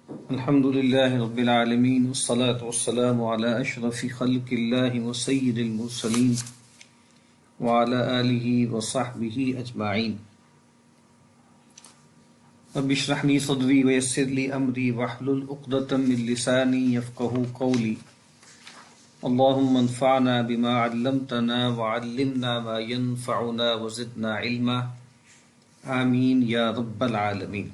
الحمد لله رب العالمين والصلاة والسلام على أشرف خلق الله وسيد المرسلين وعلى آله وصحبه أجمعين. رب اشرح لي صدري ويسر لي أمري واحلل عقدة من لساني يفقهوا قولي. اللهم انفعنا بما علمتنا وعلمنا ما ينفعنا وزدنا علما. آمين يا رب العالمين.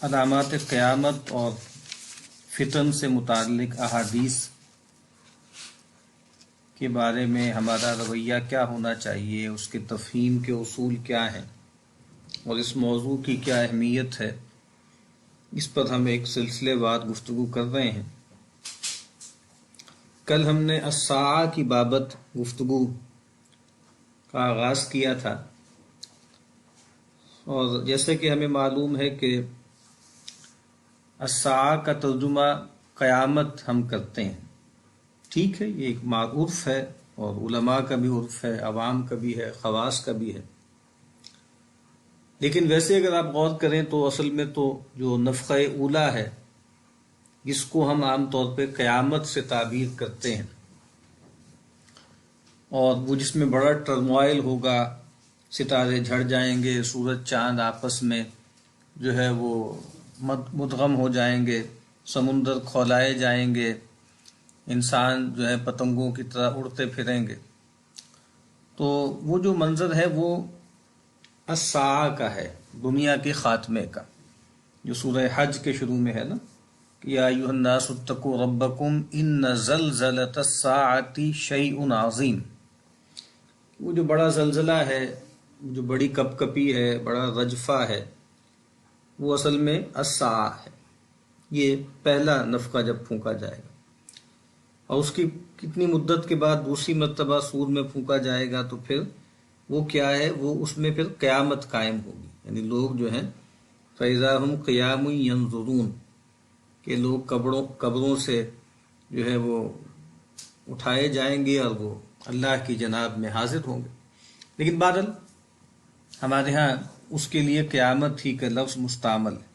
علامات قیامت اور فتن سے متعلق احادیث کے بارے میں ہمارا رویہ کیا ہونا چاہیے، اس کے تفہیم کے اصول کیا ہیں اور اس موضوع کی کیا اہمیت ہے، اس پر ہم ایک سلسلے وار گفتگو کر رہے ہیں۔ کل ہم نے الساعہ کی بابت گفتگو کا آغاز کیا تھا، اور جیسے کہ ہمیں معلوم ہے کہ الساعہ کا ترجمہ قیامت ہم کرتے ہیں، ٹھیک ہے، یہ ایک معروف ہے اور علماء کا بھی عرف ہے، عوام کا بھی ہے، خواص کا بھی ہے۔ لیکن ویسے اگر آپ غور کریں تو اصل میں تو جو نفخہ اولیٰ ہے، جس کو ہم عام طور پہ قیامت سے تعبیر کرتے ہیں، اور وہ جس میں بڑا ٹرموائل ہوگا، ستارے جھڑ جائیں گے، سورج چاند آپس میں جو ہے وہ مدغم ہو جائیں گے، سمندر کھولائے جائیں گے، انسان جو ہے پتنگوں کی طرح اڑتے پھریں گے، تو وہ جو منظر ہے وہ الساعہ کا ہے، دنیا کے خاتمے کا، جو سورہ حج کے شروع میں ہے نا، کہ یا ایھا الناس اتقوا ربکم ان زلزلۃ الساعۃ شیء عظیم۔ وہ جو بڑا زلزلہ ہے، جو بڑی کپ کپی ہے، بڑا رجفہ ہے، وہ اصل میں الساعہ ہے۔ یہ پہلا نفخہ جب پھونکا جائے گا، اور اس کی کتنی مدت کے بعد دوسری مرتبہ سور میں پھونکا جائے گا، تو پھر وہ کیا ہے، وہ اس میں پھر قیامت قائم ہوگی، یعنی لوگ جو ہیں فَإِذَا هُمْ قِيَامٌ يَنظُرُونَ، کہ لوگ قبروں سے جو ہے وہ اٹھائے جائیں گے اور وہ اللہ کی جناب میں حاضر ہوں گے۔ لیکن بہرحال ہمارے ہاں اس کے لیے قیامت ہی کا لفظ مستعمل ہے۔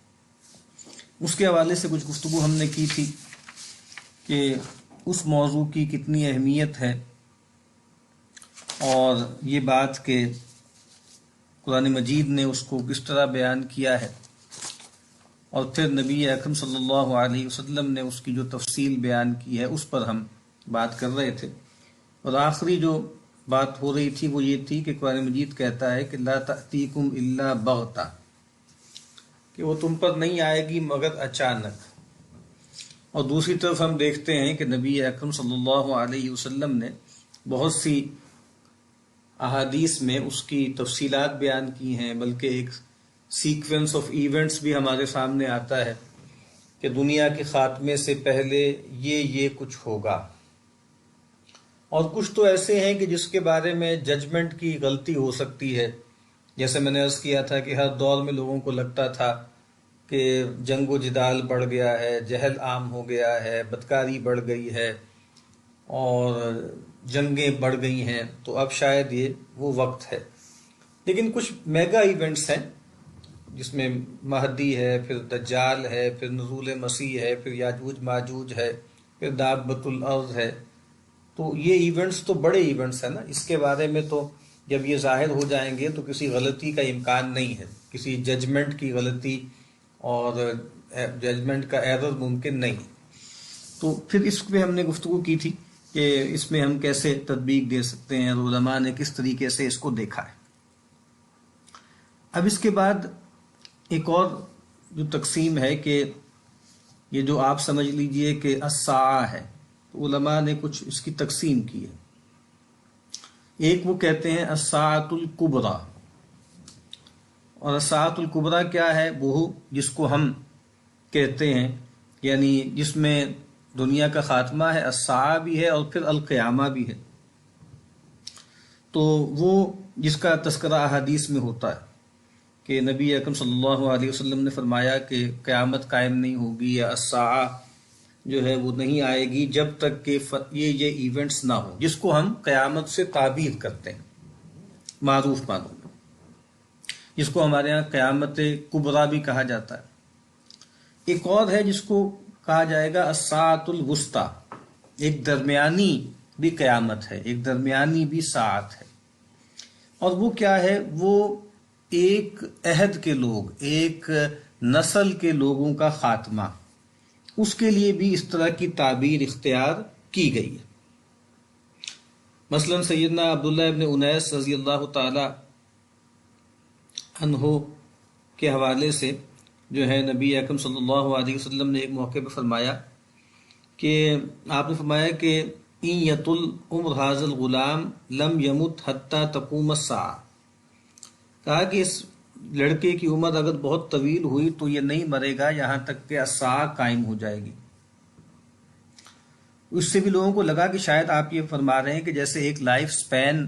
اس کے حوالے سے کچھ گفتگو ہم نے کی تھی کہ اس موضوع کی کتنی اہمیت ہے، اور یہ بات کہ قرآن مجید نے اس کو کس طرح بیان کیا ہے، اور پھر نبی اکرم صلی اللہ علیہ وسلم نے اس کی جو تفصیل بیان کی ہے، اس پر ہم بات کر رہے تھے۔ اور آخری جو بات ہو رہی تھی وہ یہ تھی کہ قرآن مجید کہتا ہے کہ لا تأتیکم الا بغتہ، کہ وہ تم پر نہیں آئے گی مگر اچانک۔ اور دوسری طرف ہم دیکھتے ہیں کہ نبی اکرم صلی اللہ علیہ وسلم نے بہت سی احادیث میں اس کی تفصیلات بیان کی ہیں، بلکہ ایک سیکوینس آف ایونٹس بھی ہمارے سامنے آتا ہے کہ دنیا کے خاتمے سے پہلے یہ کچھ ہوگا، اور کچھ تو ایسے ہیں کہ جس کے بارے میں ججمنٹ کی غلطی ہو سکتی ہے۔ جیسے میں نے عرض کیا تھا کہ ہر دور میں لوگوں کو لگتا تھا کہ جنگ و جدال بڑھ گیا ہے، جہل عام ہو گیا ہے، بدکاری بڑھ گئی ہے، اور جنگیں بڑھ گئی ہیں، تو اب شاید یہ وہ وقت ہے۔ لیکن کچھ میگا ایونٹس ہیں جس میں مہدی ہے، پھر دجال ہے، پھر نزول مسیح ہے، پھر یاجوج ماجوج ہے، پھر دابۃ الارض ہے۔ تو یہ ایونٹس تو بڑے ایونٹس ہیں نا، اس کے بارے میں تو جب یہ ظاہر ہو جائیں گے تو کسی غلطی کا امکان نہیں ہے، کسی ججمنٹ کی غلطی اور ججمنٹ کا ایرر ممکن نہیں۔ تو پھر اس پہ ہم نے گفتگو کی تھی کہ اس میں ہم کیسے تطبیق دے سکتے ہیں، اور علماء نے کس طریقے سے اس کو دیکھا ہے۔ اب اس کے بعد ایک اور جو تقسیم ہے کہ یہ جو آپ سمجھ لیجئے کہ الساعہ ہے، تو علماء نے کچھ اس کی تقسیم کی ہے۔ ایک وہ کہتے ہیں الساعۃ الکبریٰ، اور الساعۃ الکبریٰ کیا ہے، وہ جس کو ہم کہتے ہیں، یعنی جس میں دنیا کا خاتمہ ہے، الساعہ بھی ہے اور پھر القیامہ بھی ہے، تو وہ جس کا تذکرہ احادیث میں ہوتا ہے کہ نبی اکرم صلی اللہ علیہ وسلم نے فرمایا کہ قیامت قائم نہیں ہوگی، یا الساعہ جو ہے وہ نہیں آئے گی جب تک کہ یہ ایونٹس نہ ہوں، جس کو ہم قیامت سے تعبیر کرتے ہیں، معروف معلوم۔ جس کو ہمارے ہاں قیامت کبریٰ بھی کہا جاتا ہے. ایک اور ہے جس کو کہا جائے گا الساعۃ الوسطیٰ، ایک درمیانی بھی قیامت ہے، ایک درمیانی بھی ساعت ہے. اور وہ کیا ہے؟ وہ ایک عہد کے لوگ، ایک نسل کے لوگوں کا خاتمہ، اس کے لیے بھی اس طرح کی تعبیر اختیار کی گئی ہے. مثلا سیدنا عبداللہ ابن انیس رضی اللہ تعالی عنہ کے حوالے سے جو ہے نبی اکرم صلی اللہ علیہ وسلم نے ایک موقع پہ فرمایا کہ آپ نے فرمایا کہ ان یطل عمر ھذا الغلام لم یمت حتی تقوم الساعہ، کہا کہ اس لڑکے کی عمر اگر بہت طویل ہوئی تو یہ نہیں مرے گا یہاں تک کہ الساعہ قائم ہو جائے گی. اس سے بھی لوگوں کو لگا کہ شاید آپ یہ فرما رہے ہیں کہ جیسے ایک لائف سپین،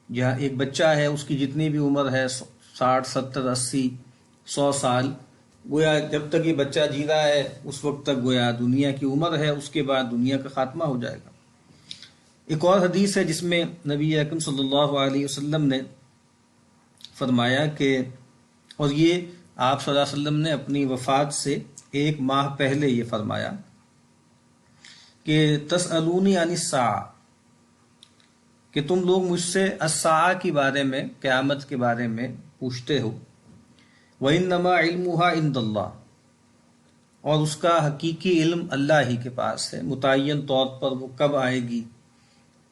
یا ایک بچہ ہے اس کی جتنی بھی عمر ہے 60 70 80 100 سال، گویا جب تک یہ بچہ جی رہا ہے اس وقت تک گویا دنیا کی عمر ہے، اس کے بعد دنیا کا خاتمہ ہو جائے گا. ایک اور حدیث ہے جس میں نبی اکرم صلی اللہ علیہ وسلم نے فرمایا کہ، اور یہ آپ صلی اللہ علیہ وسلم نے اپنی وفات سے 1 ماہ پہلے یہ فرمایا کہ تسألونی عن الساعہ، کہ تم لوگ مجھ سے الساعہ کے بارے میں، قیامت کے بارے میں پوچھتے ہو. وَإِنَّمَا عِلْمُهَا عِنْدَ اللَّهِ، اور اس کا حقیقی علم اللہ ہی کے پاس ہے. متعین طور پر وہ کب آئے گی،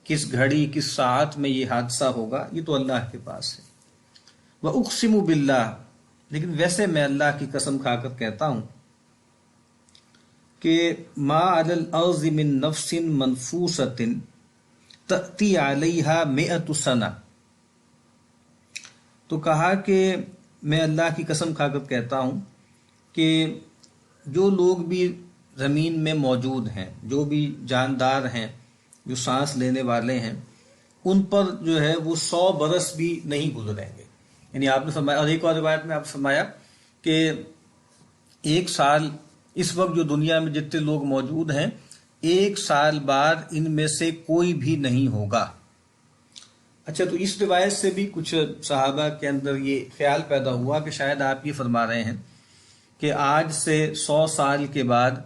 کس گھڑی کس ساعت میں یہ حادثہ ہوگا، یہ تو اللہ کے پاس ہے. وَأُقْسِمُ بِاللَّهِ، لیکن ویسے میں اللہ کی قسم کھا کر کہتا ہوں کہ مَا عَلَى الْأَرْضِ مِن نَفْسٍ مَنْفُوسَةٍ تَأْتِي عَلَيْهَا 100 سَنَةٍ. تو کہا کہ میں اللہ کی قسم کھا کر کہتا ہوں کہ جو لوگ بھی زمین میں موجود ہیں، جو بھی جاندار ہیں، جو سانس لینے والے ہیں، ان پر جو ہے وہ 100 برس بھی نہیں گزریں گے. یعنی آپ نے فرمایا، اور ایک اور روایت میں آپ نے فرمایا کہ 1 سال، اس وقت جو دنیا میں جتنے لوگ موجود ہیں، 1 سال بعد ان میں سے کوئی بھی نہیں ہوگا. اچھا، تو اس روایت سے بھی کچھ صحابہ کے اندر یہ خیال پیدا ہوا کہ شاید آپ یہ فرما رہے ہیں کہ آج سے 100 سال کے بعد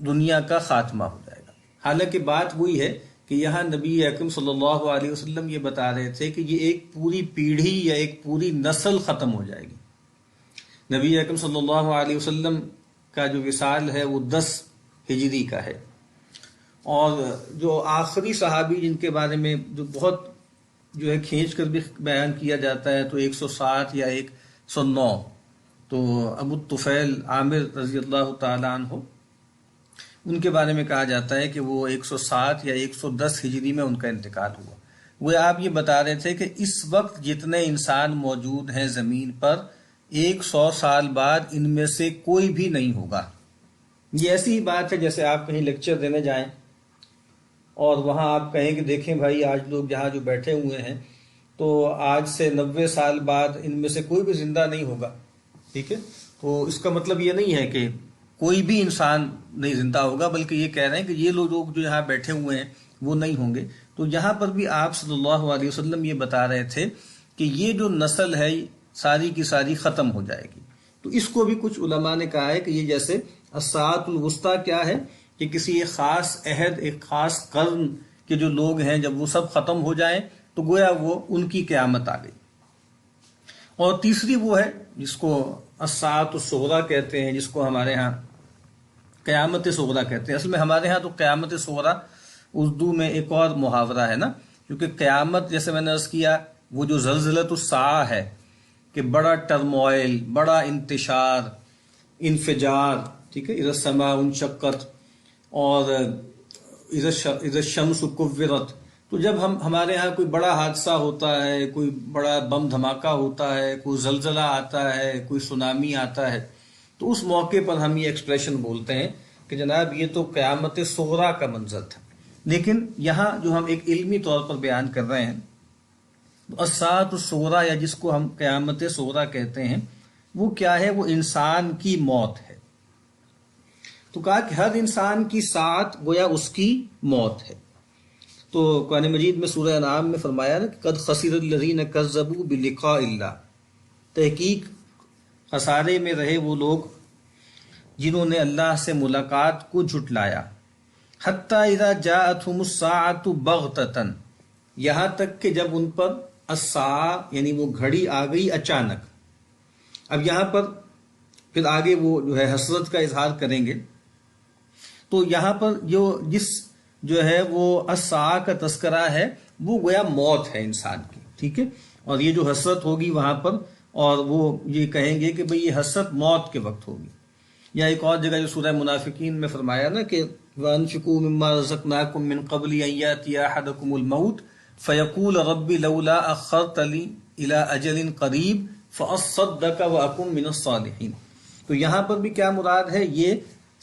دنیا کا خاتمہ ہو جائے گا. حالانکہ بات وہی ہے کہ یہاں نبی اکرم صلی اللہ علیہ وسلم یہ بتا رہے تھے کہ یہ ایک پوری پیڑھی یا ایک پوری نسل ختم ہو جائے گی. نبی اکرم صلی اللہ علیہ وسلم کا جو وصال ہے وہ 10 ہجری کا ہے، اور جو آخری صحابی جن کے بارے میں جو بہت جو ہے کھینچ کر بھی بیان کیا جاتا ہے تو 160 یا 109، تو ابو الطفیل عامر رضی اللہ تعالیٰ عنہ، ان کے بارے میں کہا جاتا ہے کہ وہ 160 یا 110 ہجری میں ان کا انتقال ہوا. وہ آپ یہ بتا رہے تھے کہ اس وقت جتنے انسان موجود ہیں زمین پر، 100 سال بعد ان میں سے کوئی بھی نہیں ہوگا. یہ ایسی ہی بات ہے جیسے آپ کہیں لیکچر دینے جائیں اور وہاں آپ کہیں کہ دیکھیں بھائی آج لوگ جہاں جو بیٹھے ہوئے ہیں تو آج سے 90 سال بعد ان میں سے کوئی بھی زندہ نہیں ہوگا. ٹھیک ہے، تو اس کا مطلب یہ نہیں ہے کہ کوئی بھی انسان نہیں زندہ ہوگا، بلکہ یہ کہہ رہے ہیں کہ یہ لوگ جو یہاں بیٹھے ہوئے ہیں وہ نہیں ہوں گے. تو یہاں پر بھی آپ صلی اللہ علیہ وسلم یہ بتا رہے تھے کہ یہ جو نسل ہے ساری کی ساری ختم ہو جائے گی. تو اس کو بھی کچھ علماء نے کہا ہے کہ یہ جیسے الساعۃ الوسطیٰ کیا ہے کہ کسی ایک خاص عہد، ایک خاص قرن کے جو لوگ ہیں جب وہ سب ختم ہو جائیں تو گویا وہ ان کی قیامت آ گئی. اور تیسری وہ ہے جس کو الساعۃ الصغریٰ کہتے ہیں، جس کو ہمارے ہاں قیامت صغریٰ کہتے ہیں. اصل میں ہمارے ہاں تو قیامت صغریٰ اردو میں ایک اور محاورہ ہے نا، کیونکہ قیامت جیسے میں نے عرض کیا وہ جو زلزلۃ الساعہ ہے کہ بڑا ٹرموائل، بڑا انتشار، انفجار، ٹھیک ہے، اذا السماء انشقت اور اذا الشمس کورت. تو جب ہمارے ہاں کوئی بڑا حادثہ ہوتا ہے، کوئی بڑا بم دھماکہ ہوتا ہے، کوئی زلزلہ آتا ہے، کوئی سونامی آتا ہے، تو اس موقع پر ہم یہ ایکسپریشن بولتے ہیں کہ جناب یہ تو قیامت صغریٰ کا منظر تھا. لیکن یہاں جو ہم ایک علمی طور پر بیان کر رہے ہیں الساعۃ الصغریٰ، یا جس کو ہم قیامت صغریٰ کہتے ہیں، وہ کیا ہے؟ وہ انسان کی موت ہے. تو کہا کہ ہر انسان کی ساعت گویا اس کی موت ہے. تو قرآن مجید میں سورہ انعام میں فرمایا نا کہ قد خسر الذین کذبوا بلقاء اللہ، تحقیق خسارے میں رہے وہ لوگ جنہوں نے اللہ سے ملاقات کو جھٹلایا. حتیٰ اذا جاءتهم الساعة بغتة، یہاں تک کہ جب ان پر الساعہ یعنی وہ گھڑی آ گئی اچانک. اب یہاں پر پھر آگے وہ جو ہے حسرت کا اظہار کریں گے. تو یہاں پر جو ہے وہ الساعہ کا تذکرہ ہے وہ گویا موت ہے انسان کی، ٹھیک ہے. اور یہ جو حسرت ہوگی وہاں پر، اور وہ یہ کہیں گے کہ بھئی یہ حسرت موت کے وقت ہوگی. یا ایک اور جگہ جو سورہ منافقین میں فرمایا نا کہ وَأَنفِقُوا مِمَّا رَزَقْنَاكُم مِّن قَبْلِ أَن يَأْتِيَ أَحَدَكُمُ الْمَوْتُ فَيَقُولَ رَبِّ لَوْلَا أَخَّرْتَنِي إِلَىٰ أَجَلٍ قَرِيبٍ فَأَصَّدَّقَ وَأَكُن مِّنَ الصَّالِحِينَ. تو یہاں پر بھی کیا مراد ہے؟ یہ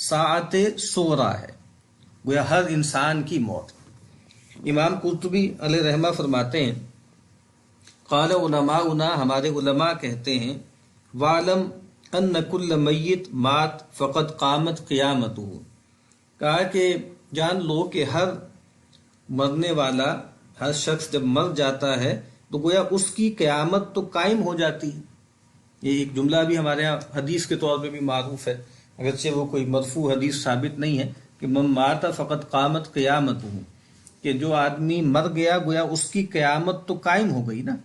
ساعت صغریٰ ہے، گویا ہر انسان کی موت. امام قرطبی علیہ رحمہ فرماتے ہیں قال علماؤنا، ہمارے علماء کہتے ہیں وَعْلَمْ أَنَّ كُلَّ مَيِّتٍ مات فقد قامت قیامتہ، کہا کہ جان لو کہ ہر مرنے والا، ہر شخص جب مر جاتا ہے تو گویا اس کی قیامت تو قائم ہو جاتی ہے. یہ ایک جملہ بھی ہمارے یہاں حدیث کے طور پہ بھی معروف ہے، اگرچہ وہ کوئی مرفوع حدیث ثابت نہیں ہے کہ من مات فقط قامت قیامتہ، کہ جو آدمی مر گیا گویا اس کی قیامت تو قائم ہو گئی نا.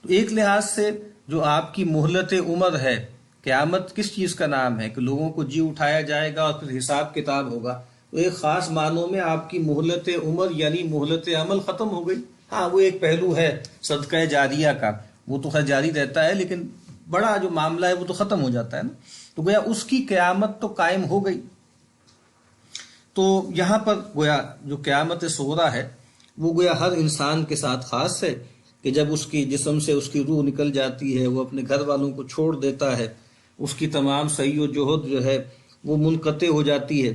تو ایک لحاظ سے جو آپ کی مہلت عمر ہے، قیامت کس چیز کا نام ہے کہ لوگوں کو جی اٹھایا جائے گا اور پھر حساب کتاب ہوگا، تو ایک خاص معنوں میں آپ کی مہلت عمر یعنی مہلت عمل ختم ہو گئی. ہاں وہ ایک پہلو ہے صدقہ جاریہ کا، وہ تو خیر جاری رہتا ہے، لیکن بڑا جو معاملہ ہے وہ تو ختم ہو جاتا ہے نا. تو گویا اس کی قیامت تو قائم ہو گئی. تو یہاں پر گویا جو قیامت صغریٰ ہے وہ گویا ہر انسان کے ساتھ خاص ہے کہ جب اس کی جسم سے اس کی روح نکل جاتی ہے، وہ اپنے گھر والوں کو چھوڑ دیتا ہے، اس کی تمام سعی و جہد جو ہے وہ منقطع ہو جاتی ہے.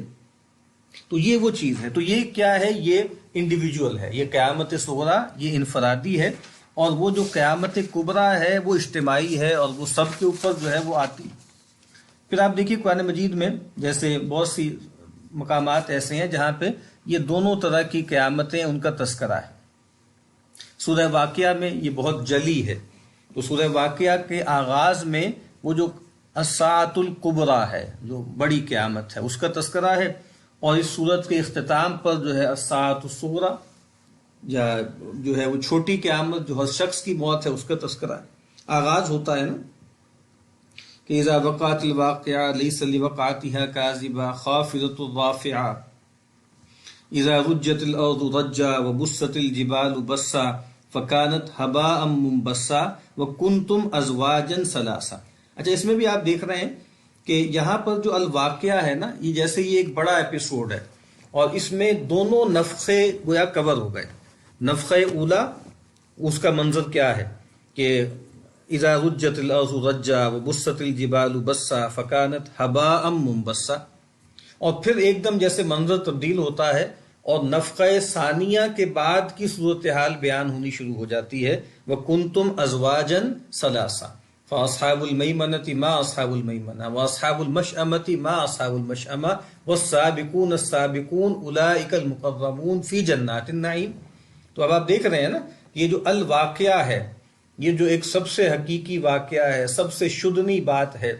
تو یہ وہ چیز ہے. تو یہ کیا ہے؟ یہ انڈیویجول ہے، یہ قیامت صغریٰ یہ انفرادی ہے، اور وہ جو قیامت کبریٰ ہے وہ اجتماعی ہے اور وہ سب کے اوپر جو ہے وہ آتی. پھر آپ دیکھیے قرآن مجید میں جیسے بہت سی مقامات ایسے ہیں جہاں پہ یہ دونوں طرح کی قیامتیں ان کا تذکرہ ہے. سورہ واقعہ میں یہ بہت جلی ہے. تو سورہ واقعہ کے آغاز میں وہ جو الساعۃ الکبریٰ ہے، جو بڑی قیامت ہے، اس کا تذکرہ ہے، اور اس صورت کے اختتام پر جو ہے الساعۃ الصغریٰ یا جو ہے وہ چھوٹی قیامت جو ہر شخص کی موت ہے اس کا تذکرہ ہے. آغاز ہوتا ہے نا کہ اذا وقعت الواقعہ لیس لوقعتها کاذبہ خافضۃ رافعہ اذا رجت الارض رجا وبست الجبال بسا فکانت ہباء منبثا وکنتم ازواجا ثلاثا. اچھا، اس میں بھی آپ دیکھ رہے ہیں کہ یہاں پر جو الواقعہ ہے نا، یہ جیسے یہ ایک بڑا ایپیسوڈ ہے اور اس میں دونوں نفخے گویا کور ہو گئے. نفخہ اولا اس کا منظر کیا ہے کہ اذا رجت الارض رجا وبست الجبال بسا فکانت ہباء منبثا، اور پھر ایک دم جیسے منظر تبدیل ہوتا ہے اور نفخہ ثانیہ کے بعد کی صورتحال بیان ہونی شروع ہو جاتی ہے. وَكُنْتُمْ أَزْوَاجًا ثَلَاثًا فَأَصْحَابُ الْمَيْمَنَةِ مَا أَصْحَابُ الْمَيْمَنَةِ وَأَصْحَابُ الْمَشْأَمَةِ مَا أَصْحَابُ الْمَشْأَمَةِ وَالسَّابِقُونَ السَّابِقُونَ أُولَئِكَ الْمُقَرَّبُونَ فِي جَنَّاتِ النَّعِيمِ. تو اب آپ دیکھ رہے ہیں نا، یہ جو الواقعہ ہے، یہ جو ایک سب سے حقیقی واقعہ ہے، سب سے شدنی بات ہے،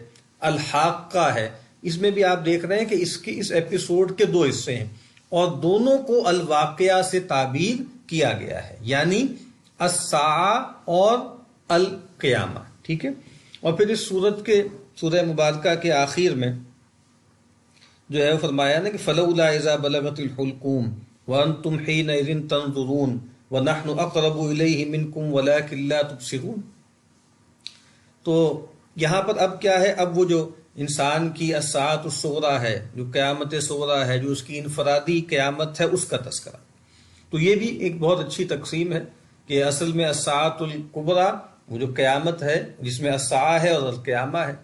الحاقہ ہے. اس میں بھی آپ دیکھ رہے ہیں کہ اس ایپیسوڈ کے دو حصے ہیں اور دونوں کو الواقعہ سے تعبیر کیا گیا ہے، یعنی الساعہ اور القیامہ. ٹھیک ہے. اور پھر اس سورہ مبارکہ کے آخر میں جو ہے فرمایا نا کہ فلولا اذا بلغت الحلقوم وانتم حينئذ تنظرون ونحن اقرب الیہ منکم ولکن لا تبصرون. تو یہاں پر اب کیا ہے؟ اب وہ جو انسان کی الساعۃ الصغریٰ ہے، جو قیامت صغریٰ ہے، جو اس کی انفرادی قیامت ہے، اس کا تذکرہ. تو یہ بھی ایک بہت اچھی تقسیم ہے کہ اصل میں الساعۃ الکبریٰ وہ جو قیامت ہے جس میں الساعہ ہے اور القیامہ ہے.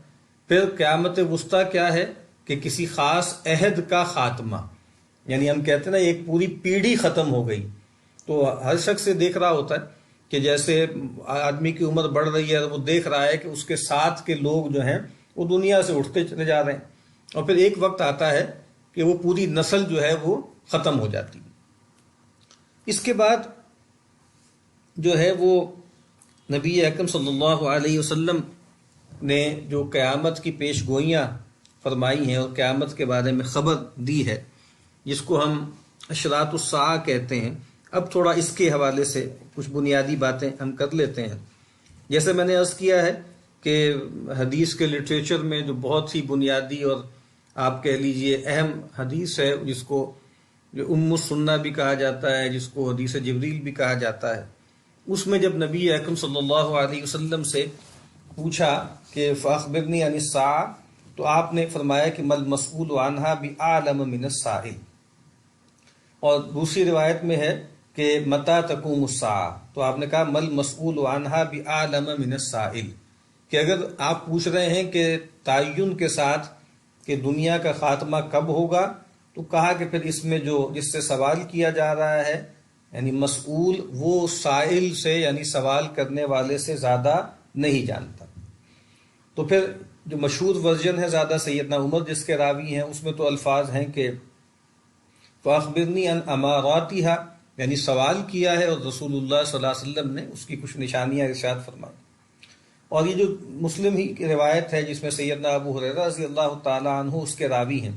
پھر قیامت وسطیٰ کیا ہے کہ کسی خاص عہد کا خاتمہ، یعنی ہم کہتے ہیں نا ایک پوری پیڑھی ختم ہو گئی. تو ہر شخص سے دیکھ رہا ہوتا ہے کہ جیسے آدمی کی عمر بڑھ رہی ہے، وہ دیکھ رہا ہے کہ اس کے ساتھ کے لوگ جو ہیں وہ دنیا سے اٹھتے چلے جا رہے ہیں، اور پھر ایک وقت آتا ہے کہ وہ پوری نسل جو ہے وہ ختم ہو جاتی ہے. اس کے بعد جو ہے وہ نبی اکرم صلی اللہ علیہ وسلم نے جو قیامت کی پیش گوئیاں فرمائی ہیں اور قیامت کے بارے میں خبر دی ہے، جس کو ہم اشراط الساعہ کہتے ہیں، اب تھوڑا اس کے حوالے سے کچھ بنیادی باتیں ہم کر لیتے ہیں۔ جیسے میں نے عرض کیا ہے کہ حدیث کے لٹریچر میں جو بہت سی بنیادی اور آپ کہہ لیجئے اہم حدیث ہے، جس کو جو ام السنہ بھی کہا جاتا ہے، جس کو حدیث جبریل بھی کہا جاتا ہے، اس میں جب نبی اکرم صلی اللہ علیہ وسلم سے پوچھا کہ فاخبرنی عن الساعہ، تو آپ نے فرمایا کہ مل مسئول عنہا بعلم من السائل، اور دوسری روایت میں ہے کہ متی تقوم الساعہ، تو آپ نے کہا مل مسئول عنہا بعلم من السائل، کہ اگر آپ پوچھ رہے ہیں کہ تعین کے ساتھ کہ دنیا کا خاتمہ کب ہوگا، تو کہا کہ پھر اس میں جو جس سے سوال کیا جا رہا ہے، یعنی مسئول، وہ سائل سے یعنی سوال کرنے والے سے زیادہ نہیں جانتا۔ تو پھر جو مشہور ورژن ہے زیادہ سیدنا عمر جس کے راوی ہیں، اس میں تو الفاظ ہیں کہ فاخبرنی عن اماراتها، یعنی سوال کیا ہے اور رسول اللہ صلی اللہ علیہ وسلم نے اس کی کچھ نشانیاں ارشاد فرمائی۔ اور یہ جو مسلم ہی کی روایت ہے جس میں سیدنا ابو ہریرہ رضی اللہ تعالی عنہ اس کے راوی ہیں،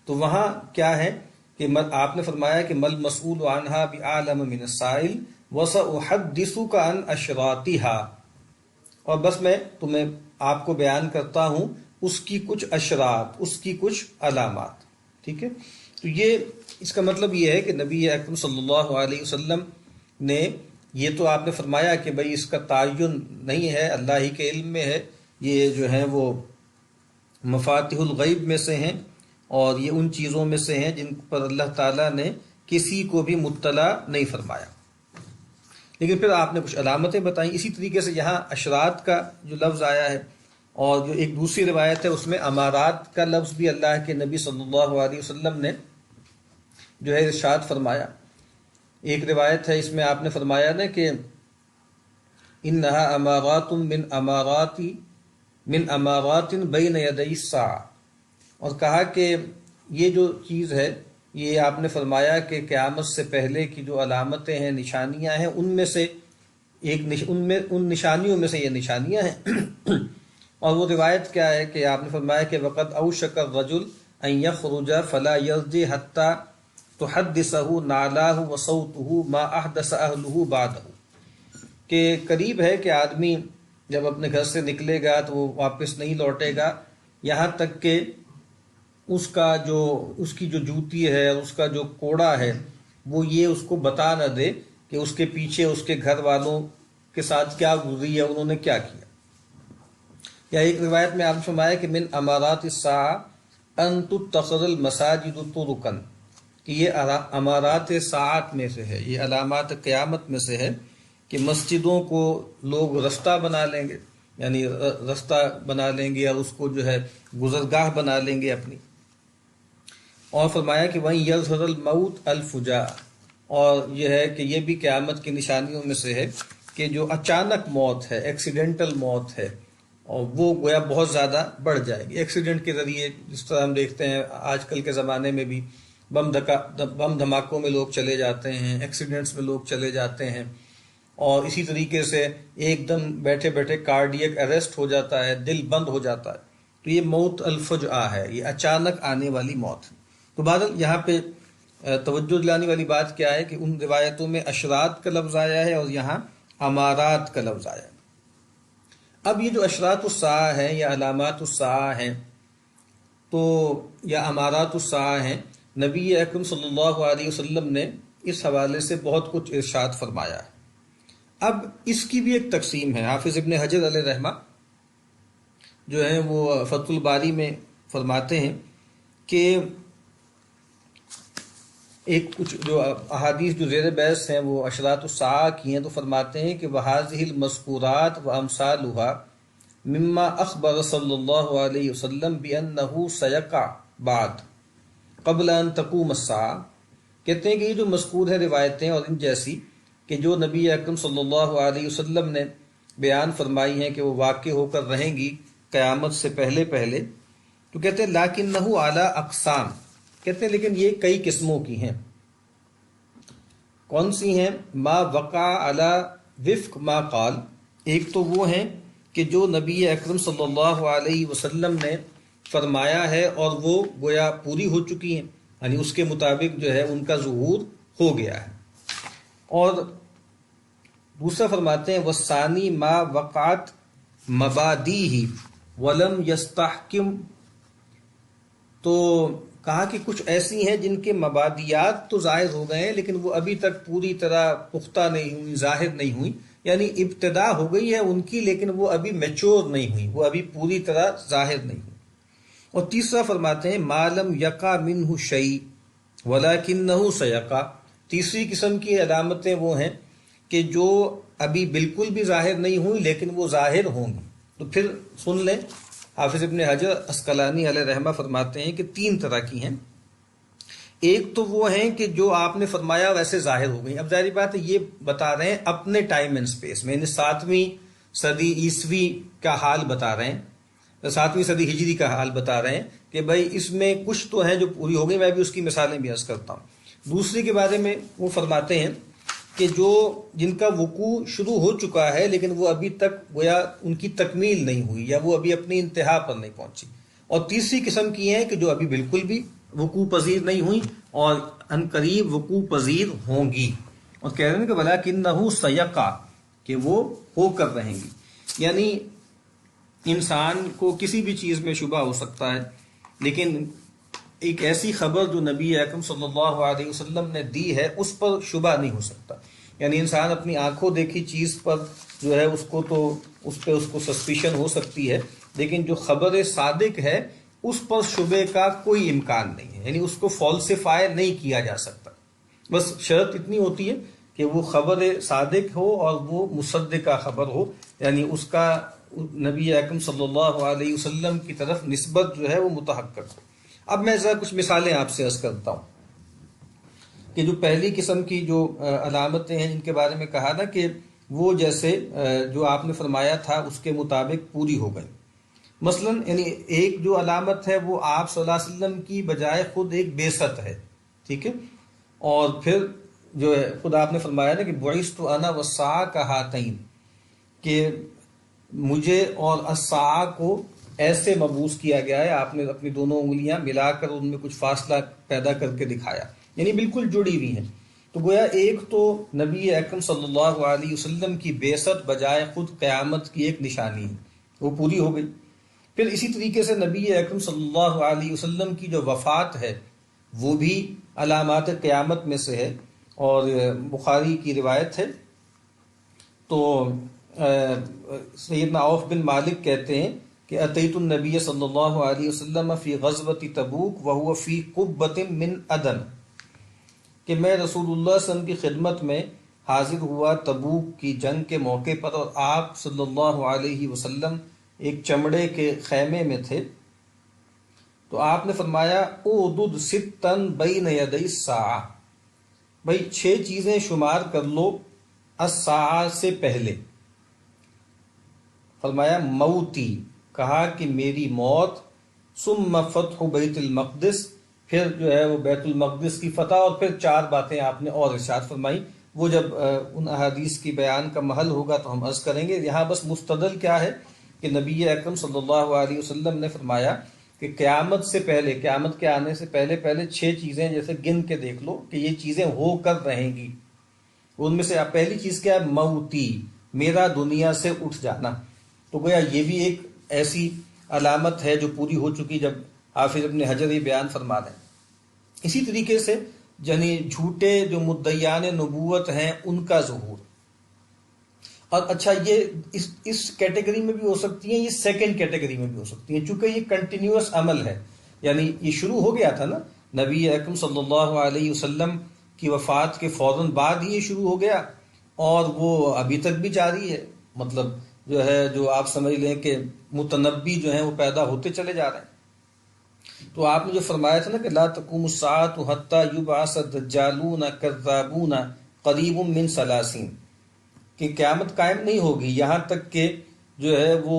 تو وہاں کیا ہے کہ آپ نے فرمایا کہ مل مسئول عنہا بعلم من السائل وسأحدثک عن اشراطها، اور بس میں تمہیں آپ کو بیان کرتا ہوں اس کی کچھ اشراط، اس کی کچھ علامات، ٹھیک ہے۔ تو یہ اس کا مطلب یہ ہے کہ نبی اکرم صلی اللہ علیہ وسلم نے یہ تو آپ نے فرمایا کہ بھئی اس کا تعین نہیں ہے، اللہ ہی کے علم میں ہے، یہ جو ہیں وہ مفاتیح الغیب میں سے ہیں، اور یہ ان چیزوں میں سے ہیں جن پر اللہ تعالیٰ نے کسی کو بھی مطلع نہیں فرمایا۔ لیکن پھر آپ نے کچھ علامتیں بتائیں۔ اسی طریقے سے یہاں اشراط کا جو لفظ آیا ہے، اور جو ایک دوسری روایت ہے اس میں امارات کا لفظ بھی اللہ کے نبی صلی اللہ علیہ وسلم نے جو ہے ارشاد فرمایا۔ ایک روایت ہے اس میں آپ نے فرمایا نا کہ انہا امارات من امارات بین یدی الساعہ، اور کہا کہ یہ جو چیز ہے، یہ آپ نے فرمایا کہ قیامت سے پہلے کی جو علامتیں ہیں، نشانیاں ہیں، ان میں سے ان نشانیوں میں سے یہ نشانیاں ہیں۔ اور وہ روایت کیا ہے کہ آپ نے فرمایا کہ وقد اوشک الرجل ان یخرج فلا یرجع حتی تحدثه نعلاه وصوته ما احدث اهله بعده، کہ قریب ہے کہ آدمی جب اپنے گھر سے نکلے گا تو وہ واپس نہیں لوٹے گا یہاں تک کہ اس کی جو جوتی ہے، اس کا جو کوڑا ہے، وہ یہ اس کو بتا نہ دے کہ اس کے پیچھے اس کے گھر والوں کے ساتھ کیا گزری ہے، انہوں نے کیا کیا۔ یا ایک روایت میں آپ نے فرمایا کہ من امارات الساعہ ان تتخذ المساجد طرقا، کہ یہ امارات ساعت میں سے ہے، یہ علامات قیامت میں سے ہے کہ مسجدوں کو لوگ رستہ بنا لیں گے، یعنی رستہ بنا لیں گے اور اس کو جو ہے گزرگاہ بنا لیں گے اپنی۔ اور فرمایا کہ وہیں یظہر الموت الفجاء، اور یہ ہے کہ یہ بھی قیامت کی نشانیوں میں سے ہے کہ جو اچانک موت ہے، ایکسیڈنٹل موت ہے، اور وہ گویا بہت زیادہ بڑھ جائے گی۔ ایکسیڈنٹ کے ذریعے جس طرح ہم دیکھتے ہیں آج کل کے زمانے میں بھی بم دھماکوں میں لوگ چلے جاتے ہیں، ایکسیڈنٹس میں لوگ چلے جاتے ہیں، اور اسی طریقے سے ایک دم بیٹھے بیٹھے کارڈیک اریسٹ ہو جاتا ہے، دل بند ہو جاتا ہے، تو یہ موت الفجعہ ہے، یہ اچانک آنے والی موت ہے۔ تو بہرحال یہاں پہ توجہ دلانے والی بات کیا ہے کہ ان روایتوں میں اشراط کا لفظ آیا ہے اور یہاں امارات کا لفظ آیا ہے۔ اب یہ جو اشراط الساعہ ہیں یا علامات الساعہ ہیں تو یا امارات الساعہ ہیں، نبی اکرم صلی اللہ علیہ وسلم نے اس حوالے سے بہت کچھ ارشاد فرمایا ہے۔ اب اس کی بھی ایک تقسیم ہے۔ حافظ ابن حجر علیہ رحمہ جو ہیں وہ فتح الباری میں فرماتے ہیں کہ ایک کچھ جو احادیث جو زیر بحث ہیں وہ اشراط الساعہ کی ہیں، تو فرماتے ہیں کہ وَهَذِهِ الْمَذْكُورَاتُ وَأَمْثَالُهَا مما اخبر صلی اللہ علیہ وسلم بأنه سيقع بعد قبل ان تقوم الساعہ، کہتے ہیں کہ یہ جو مذکور ہے روایتیں اور ان جیسی کہ جو نبی اکرم صلی اللہ علیہ وسلم نے بیان فرمائی ہیں کہ وہ واقع ہو کر رہیں گی قیامت سے پہلے پہلے، تو کہتے ہیں لکنہ علی اقسام، کہتے ہیں لیکن یہ کئی قسموں کی ہیں۔ کون سی ہیں؟ ما وقع علی وفق ما قال، ایک تو وہ ہیں کہ جو نبی اکرم صلی اللہ علیہ وسلم نے فرمایا ہے اور وہ گویا پوری ہو چکی ہیں، یعنی اس کے مطابق جو ہے ان کا ظہور ہو گیا ہے۔ اور دوسرا فرماتے ہیں وَالثَّانِي مَا وَقَعَتْ مَبَادِیهِ وَلَمْ يَسْتَحْكِمْ، تو کہا کہ کچھ ایسی ہیں جن کے مبادیات تو ظاہر ہو گئے ہیں لیکن وہ ابھی تک پوری طرح پختہ نہیں ہوئی، ظاہر نہیں ہوئی، یعنی ابتدا ہو گئی ہے ان کی لیکن وہ ابھی میچور نہیں ہوئی، وہ ابھی پوری طرح ظاہر نہیں ہوئی۔ اور تیسرا فرماتے ہیں مَا لَمْ يَقَعْ مِنْهُ شَيْءٌ وَلَكِنَّهُ سَيَقَعْ، تیسری قسم کی علامتیں وہ ہیں کہ جو ابھی بالکل بھی ظاہر نہیں ہوئی لیکن وہ ظاہر ہوں گی۔ تو پھر سن لیں، حافظ ابن حجر عسقلانی علیہ رحمہ فرماتے ہیں کہ تین طرح کی ہیں۔ ایک تو وہ ہیں کہ جو آپ نے فرمایا ویسے ظاہر ہو گئی، اب ظاہری بات ہے یہ بتا رہے ہیں اپنے ٹائم اینڈ سپیس میں، یعنی 7ویں صدی عیسوی کا حال بتا رہے ہیں، 7ویں صدی ہجری کا حال بتا رہے ہیں کہ بھائی اس میں کچھ تو ہیں جو پوری ہو گئی، میں بھی اس کی مثالیں بھی عرض کرتا ہوں۔ دوسری کے بارے میں وہ فرماتے ہیں کہ جو جن کا وقوع شروع ہو چکا ہے لیکن وہ ابھی تک گویا ان کی تکمیل نہیں ہوئی یا وہ ابھی اپنی انتہا پر نہیں پہنچی، اور تیسری قسم کی ہیں کہ جو ابھی بالکل بھی وقوع پذیر نہیں ہوئی اور ان قریب وقوع پذیر ہوں گی، اور کہہ رہے ہیں کہ وَلَكِنَّهُ سَيَقَعْ، کہ وہ ہو کر رہیں گی۔ یعنی انسان کو کسی بھی چیز میں شبہ ہو سکتا ہے لیکن ایک ایسی خبر جو نبی اکرم صلی اللہ علیہ وسلم نے دی ہے اس پر شبہ نہیں ہو سکتا، یعنی انسان اپنی آنکھوں دیکھی چیز پر جو ہے اس کو سسپیشن ہو سکتی ہے، لیکن جو خبر صادق ہے اس پر شبے کا کوئی امکان نہیں ہے، یعنی اس کو فالسیفائی نہیں کیا جا سکتا۔ بس شرط اتنی ہوتی ہے کہ وہ خبر صادق ہو اور وہ مصدقہ خبر ہو، یعنی اس کا نبی اکرم صلی اللہ علیہ وسلم کی طرف نسبت جو ہے وہ متحقق ہو۔ اب میں ذرا کچھ مثالیں آپ سے عرض کرتا ہوں کہ جو پہلی قسم کی جو علامتیں ہیں جن کے بارے میں کہا نا کہ وہ جیسے جو آپ نے فرمایا تھا اس کے مطابق پوری ہو گئی۔ مثلا یعنی ایک جو علامت ہے وہ آپ صلی اللہ علیہ وسلم کی بجائے خود ایک بعثت ہے، ٹھیک ہے، اور پھر جو ہے خود آپ نے فرمایا نا کہ بعثت انا والساعۃ کہاتین، کہ مجھے اور الساعہ کو ایسے مبعوث کیا گیا ہے، آپ نے اپنی دونوں انگلیاں ملا کر ان میں کچھ فاصلہ پیدا کر کے دکھایا، یعنی بالکل جڑی ہوئی ہیں۔ تو گویا ایک تو نبی اکرم صلی اللہ علیہ وسلم کی بعثت بجائے خود قیامت کی ایک نشانی ہے، وہ پوری ہو گئی۔ پھر اسی طریقے سے نبی اکرم صلی اللہ علیہ وسلم کی جو وفات ہے وہ بھی علامات قیامت میں سے ہے، اور بخاری کی روایت ہے۔ تو سیدنا عوف بن مالک کہتے ہیں کہ اتیت النبی صلی اللہ علیہ وسلم فی غزوۃ تبوک وہو فی قبۃ من عدن، کہ میں رسول اللہ صلی اللہ علیہ وسلم کی خدمت میں حاضر ہوا تبوک کی جنگ کے موقع پر، اور آپ صلی اللہ علیہ وسلم ایک چمڑے کے خیمے میں تھے۔ تو آپ نے فرمایا اعدد ستا بین یدی الساعہ، بھائی 6 چیزیں شمار کر لو الساعہ سے پہلے۔ فرمایا موتی، کہا کہ میری موت، ثم فتح بیت المقدس، پھر جو ہے وہ بیت المقدس کی فتح، اور پھر 4 باتیں آپ نے اور ارشاد فرمائی، وہ جب ان احادیث کی بیان کا محل ہوگا تو ہم عرض کریں گے۔ یہاں بس مستدل کیا ہے کہ نبی اکرم صلی اللہ علیہ وسلم نے فرمایا کہ قیامت سے پہلے، قیامت کے آنے سے پہلے 6 چیزیں جیسے گن کے دیکھ لو کہ یہ چیزیں ہو کر رہیں گی۔ ان میں سے پہلی چیز کیا ہے؟ موتی، میرا دنیا سے اٹھ جانا۔ تو گویا یہ بھی ایک ایسی علامت ہے جو پوری ہو چکی جب حافظ ابن حجر یہ بیان فرما رہے ہیں۔ اسی طریقے سے یعنی جھوٹے جو مدعیان نبوت ہیں ان کا ظہور، اور اچھا یہ اس کیٹیگری میں بھی ہو سکتی ہیں، یہ سیکنڈ کیٹیگری میں بھی ہو سکتی ہیں، چونکہ یہ کنٹینیوس عمل ہے، یعنی یہ شروع ہو گیا تھا نا نبی اکرم صلی اللہ علیہ وسلم کی وفات کے فوراً بعد ہی یہ شروع ہو گیا، اور وہ ابھی تک بھی جاری ہے، مطلب جو ہے جو آپ سمجھ لیں کہ متنبی جو ہیں وہ پیدا ہوتے چلے جا رہے ہیں۔ تو آپ نے جو فرمایا تھا نا کہ لا تقوم الساعۃ حتی یبعث الدجالون کذابون قریب من 30، کہ قیامت قائم نہیں ہوگی یہاں تک کہ جو ہے وہ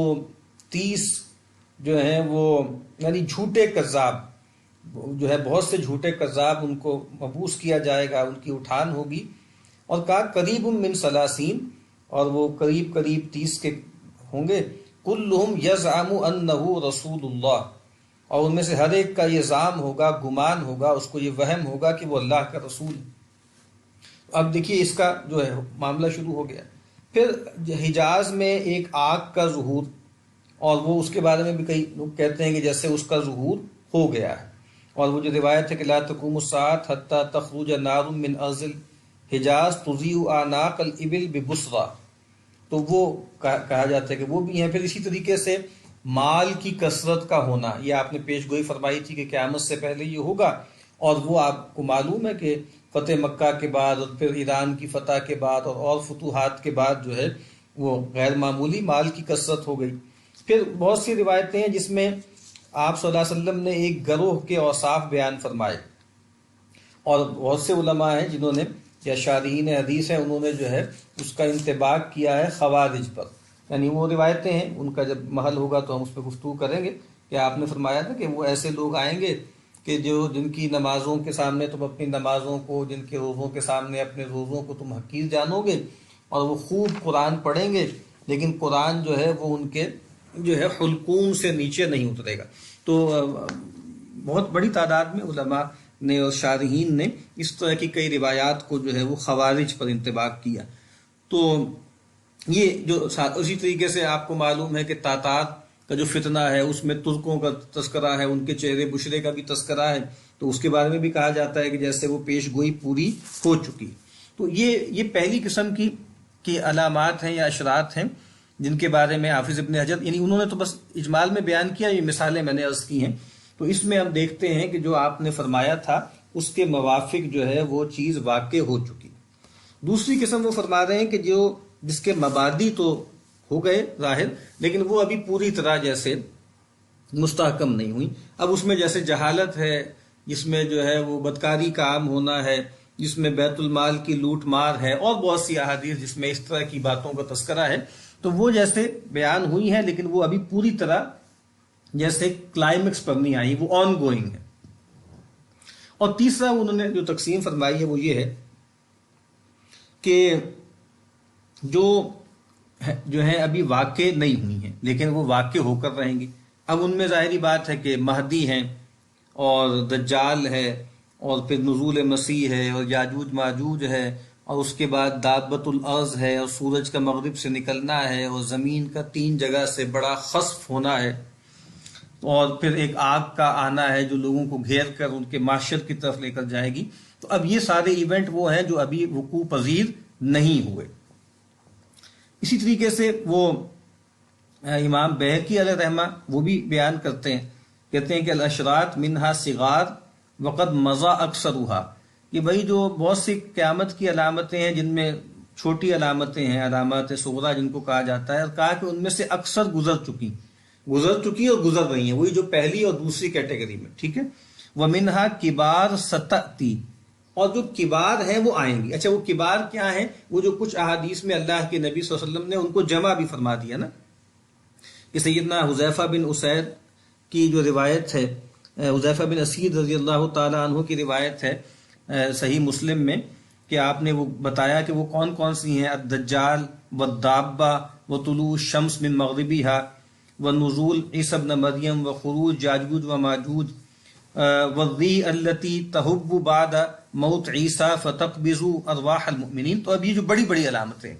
30 جو ہیں وہ یعنی جھوٹے کذاب جو ہے، بہت سے جھوٹے کذاب ان کو مبعوث کیا جائے گا، ان کی اٹھان ہوگی، اور کہا قریب من 30، اور وہ قریب قریب 30 کے ہوں گے. کلہم یزعم انہ رسول اللہ، اور ان میں سے ہر ایک کا یہ زعم ہوگا، گمان ہوگا، اس کو یہ وہم ہوگا کہ وہ اللہ کا رسول ہے. اب دیکھیے اس کا جو ہے معاملہ شروع ہو گیا. پھر حجاز میں ایک آگ کا ظہور، اور وہ اس کے بارے میں بھی کئی لوگ کہتے ہیں کہ جیسے اس کا ظہور ہو گیا ہے. اور وہ جو روایت ہے کہ لا تقوم الساعة حتى تخرج نار من ارض الحجاز تضيء اعناق الابل ببصرى، تو وہ کہا جاتا ہے کہ وہ بھی ہیں. پھر اسی طریقے سے مال کی کثرت کا ہونا، یہ آپ نے پیش گوئی فرمائی تھی کہ قیامت سے پہلے یہ ہوگا، اور وہ آپ کو معلوم ہے کہ فتح مکہ کے بعد اور پھر ایران کی فتح کے بعد اور فتوحات کے بعد جو ہے وہ غیر معمولی مال کی کثرت ہو گئی. پھر بہت سی روایتیں ہیں جس میں آپ صلی اللہ علیہ وسلم نے ایک گروہ کے اوصاف بیان فرمائے، اور بہت سے علماء ہیں جنہوں نے، یا شارحین حدیث ہیں، انہوں نے جو ہے اس کا انطباق کیا ہے خوارج پر. یعنی وہ روایتیں ہیں، ان کا جب محل ہوگا تو ہم اس پہ گفتگو کریں گے، کہ آپ نے فرمایا تھا کہ وہ ایسے لوگ آئیں گے کہ جن کی نمازوں کے سامنے تم اپنی نمازوں کو، جن کے روزوں کے سامنے اپنے روزوں کو تم حقیر جانو گے، اور وہ خوب قرآن پڑھیں گے، لیکن قرآن جو ہے وہ ان کے جو ہے حلقوم سے نیچے نہیں اترے گا. تو بہت بڑی تعداد میں علماء نے اور شارحین نے اس طرح کی کئی روایات کو جو ہے وہ خوارج پر انطباق کیا. تو یہ جو اسی طریقے سے آپ کو معلوم ہے کہ تاتار کا جو فتنہ ہے اس میں ترکوں کا تذکرہ ہے، ان کے چہرے بشرے کا بھی تذکرہ ہے، تو اس کے بارے میں بھی کہا جاتا ہے کہ جیسے وہ پیش گوئی پوری ہو چکی. تو یہ پہلی قسم کی علامات ہیں یا اشرات ہیں جن کے بارے میں حافظ ابن حجر، یعنی انہوں نے تو بس اجمال میں بیان کیا، یہ مثالیں میں نے عرض کی ہیں. تو اس میں ہم دیکھتے ہیں کہ جو آپ نے فرمایا تھا اس کے موافق جو ہے وہ چیز واقع ہو چکی. دوسری قسم وہ فرما رہے ہیں کہ جس کے مبادی تو ہو گئے ظاہر، لیکن وہ ابھی پوری طرح جیسے مستحکم نہیں ہوئی. اب اس میں جیسے جہالت ہے، جس میں جو ہے وہ بدکاری کا عام ہونا ہے، جس میں بیت المال کی لوٹ مار ہے، اور بہت سی احادیث جس میں اس طرح کی باتوں کا تذکرہ ہے، تو وہ جیسے بیان ہوئی ہیں لیکن وہ ابھی پوری طرح جیسے کلائمیکس پر نہیں آئی، وہ آن گوئنگ ہے. اور تیسرا انہوں نے جو تقسیم فرمائی ہے وہ یہ ہے کہ جو ہے ابھی واقع نہیں ہوئی ہیں لیکن وہ واقع ہو کر رہیں گی. اب ان میں ظاہری بات ہے کہ مہدی ہیں، اور دجال ہے، اور پھر نزول مسیح ہے، اور یاجوج ماجوج ہے، اور اس کے بعد دابت الارض ہے، اور سورج کا مغرب سے نکلنا ہے، اور زمین کا 3 جگہ سے بڑا خسف ہونا ہے، اور پھر ایک آگ کا آنا ہے جو لوگوں کو گھیر کر ان کے معاشر کی طرف لے کر جائے گی. تو اب یہ سارے ایونٹ وہ ہیں جو ابھی وقوع پذیر نہیں ہوئے. اسی طریقے سے وہ امام بیہقی علیہ رحمہ وہ بھی بیان کرتے ہیں، کہتے ہیں کہ الاشرات منہا صغار وقد مضى اکثرها، کہ بھائی جو بہت سی قیامت کی علامتیں ہیں جن میں چھوٹی علامتیں ہیں، علامات صغرا جن کو کہا جاتا ہے، اور کہا کہ ان میں سے اکثر گزر چکی اور گزر رہی ہیں، وہی جو پہلی اور دوسری کیٹیگری میں، ٹھیک ہے. ومنها کبار ستأتی، اور جو کبار ہیں وہ آئیں گی. اچھا وہ کبار کیا ہیں؟ وہ جو کچھ احادیث میں اللہ کے نبی صلی اللہ علیہ وسلم نے ان کو جمع بھی فرما دیا نا، کہ سیدنا حذیفہ بن اسید کی جو روایت ہے، حذیفہ بن اسید رضی اللہ تعالی عنہ کی روایت ہے صحیح مسلم میں، کہ آپ نے وہ بتایا کہ وہ کون کون سی ہیں: الدجال والدابہ وطلوع الشمس من مغربها ونزول عیسی ابن مریم وخروج یاجوج وماجوج والذی التی تحب بعد موت عیسیٰ فتقبض ارواح المؤمنین. تو اب یہ جو بڑی بڑی علامتیں،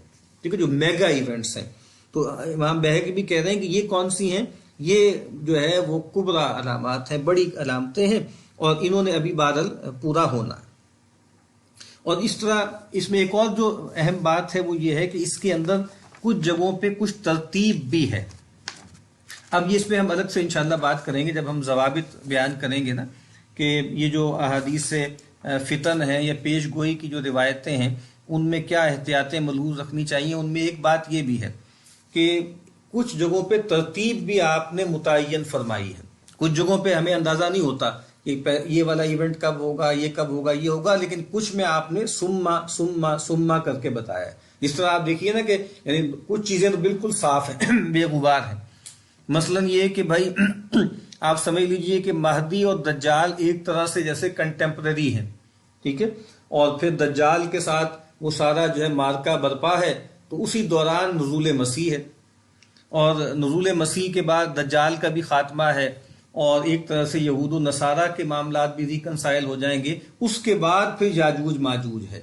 ٹھیک ہے، جو میگا ایونٹس ہیں، تو امام بیہقی بھی کہہ رہے ہیں کہ یہ کون سی ہیں؟ یہ جو ہے وہ کبرا علامات ہیں، بڑی علامتیں ہیں، اور انہوں نے ابھی بادل پورا ہونا ہے. اور اس طرح اس میں ایک اور جو اہم بات ہے وہ یہ ہے کہ اس کے اندر کچھ جگہوں پہ کچھ ترتیب بھی ہے. اب یہ اس پہ ہم الگ سے انشاءاللہ بات کریں گے جب ہم ضوابط بیان کریں گے نا، کہ یہ جو احادیث سے فتن ہیں یا پیش گوئی کی جو روایتیں ہیں ان میں کیا احتیاطیں ملحوظ رکھنی چاہیے. ان میں ایک بات یہ بھی ہے کہ کچھ جگہوں پہ ترتیب بھی آپ نے متعین فرمائی ہے. کچھ جگہوں پہ ہمیں اندازہ نہیں ہوتا کہ یہ والا ایونٹ کب ہوگا، یہ کب ہوگا، یہ ہوگا، لیکن کچھ میں آپ نے سما کر کے بتایا ہے. جس طرح آپ دیکھیے نا کہ یعنی کچھ چیزیں تو بالکل صاف ہیں، بے غبار ہیں. مثلا یہ کہ بھائی آپ سمجھ لیجئے کہ مہدی اور دجال ایک طرح سے جیسے کنٹمپریری ہیں، ٹھیک ہے، اور پھر دجال کے ساتھ وہ سارا جو ہے مارکا برپا ہے تو اسی دوران نزول مسیح ہے، اور نزول مسیح کے بعد دجال کا بھی خاتمہ ہے، اور ایک طرح سے یہود و نصارہ کے معاملات بھی ریکنسائل ہو جائیں گے۔ اس کے بعد پھر یاجوج ماجوج ہے،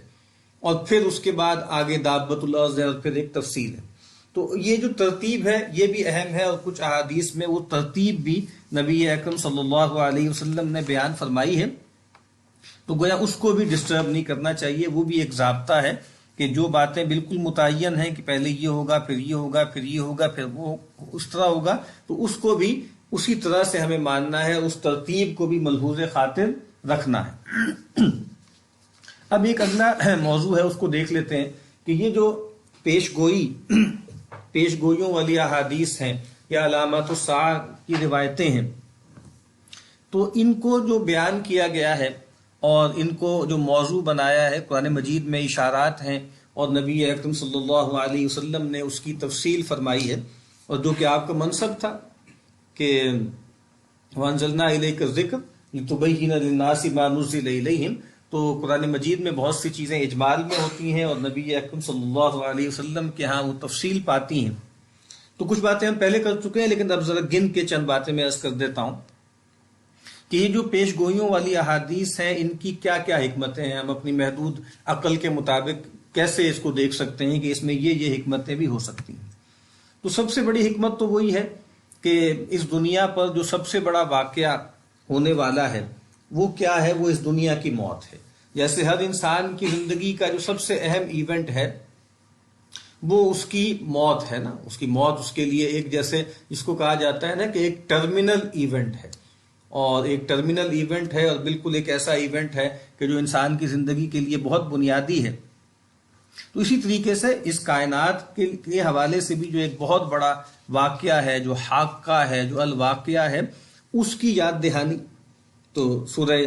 اور پھر اس کے بعد آگے دابت الارض ہے، اور پھر ایک تفصیل ہے۔ تو یہ جو ترتیب ہے یہ بھی اہم ہے، اور کچھ احادیث میں وہ ترتیب بھی نبی اکرم صلی اللہ علیہ وسلم نے بیان فرمائی ہے، تو گویا اس کو بھی ڈسٹرب نہیں کرنا چاہیے۔ وہ بھی ایک ضابطہ ہے کہ جو باتیں بالکل متعین ہیں کہ پہلے یہ ہوگا، پھر یہ ہوگا، پھر یہ ہوگا، پھر وہ اس طرح ہوگا، تو اس کو بھی اسی طرح سے ہمیں ماننا ہے، اس ترتیب کو بھی ملحوظ خاطر رکھنا ہے۔ اب ایک اگلا موضوع ہے، اس کو دیکھ لیتے ہیں کہ یہ جو پیش گوئیوں والی احادیث ہیں یا علامات الساعہ کی روایتیں ہیں، تو ان کو جو بیان کیا گیا ہے اور ان کو جو موضوع بنایا ہے، قرآن مجید میں اشارات ہیں، اور نبی اکرم صلی اللہ علیہ وسلم نے اس کی تفصیل فرمائی ہے، اور جو کہ آپ کا منصب تھا کہ وَأَنزَلْنَا إِلَيْكَ الذِّكْرَ لِتُبَيِّنَ لِلنَّاسِ مَا نُزِّلَ إِلَيْهِمْ، تو قرآن مجید میں بہت سی چیزیں اجمال میں ہوتی ہیں، اور نبی اکرم صلی اللہ علیہ وسلم کے ہاں وہ تفصیل پاتی ہیں۔ تو کچھ باتیں ہم پہلے کر چکے ہیں، لیکن اب ذرا گن کے چند باتیں میں عرض کر دیتا ہوں کہ یہ جو پیش گوئیوں والی احادیث ہیں، ان کی کیا کیا حکمتیں ہیں، ہم اپنی محدود عقل کے مطابق کیسے اس کو دیکھ سکتے ہیں کہ اس میں یہ حکمتیں بھی ہو سکتی ہیں۔ تو سب سے بڑی حکمت تو وہی ہے کہ اس دنیا پر جو سب سے بڑا واقعہ ہونے والا ہے وہ کیا ہے؟ وہ اس دنیا کی موت ہے۔ جیسے ہر انسان کی زندگی کا جو سب سے اہم ایونٹ ہے وہ اس کی موت ہے نا، اس کی موت اس کے لیے ایک، جیسے اس کو کہا جاتا ہے نا کہ ایک ٹرمینل ایونٹ ہے، اور ایک ٹرمینل ایونٹ ہے، اور بالکل ایک ایسا ایونٹ ہے کہ جو انسان کی زندگی کے لیے بہت بنیادی ہے۔ تو اسی طریقے سے اس کائنات کے حوالے سے بھی جو ایک بہت بڑا واقعہ ہے، جو حاقہ ہے، جو الواقعہ ہے، اس کی یاد دہانی۔ تو سورہ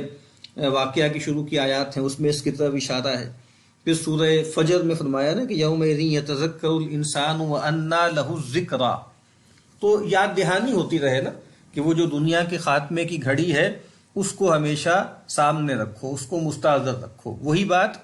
واقعہ کی شروع کی آیات ہیں، اس میں اس کی طرف اشارہ ہے۔ پھر سورہ فجر میں فرمایا نا کہ یومئذ یتذکر الانسان وانیٰ لہ الذکریٰ، تو یاد دہانی ہوتی رہے نا کہ وہ جو دنیا کے خاتمے کی گھڑی ہے اس کو ہمیشہ سامنے رکھو، اس کو مستحضر رکھو۔ وہی بات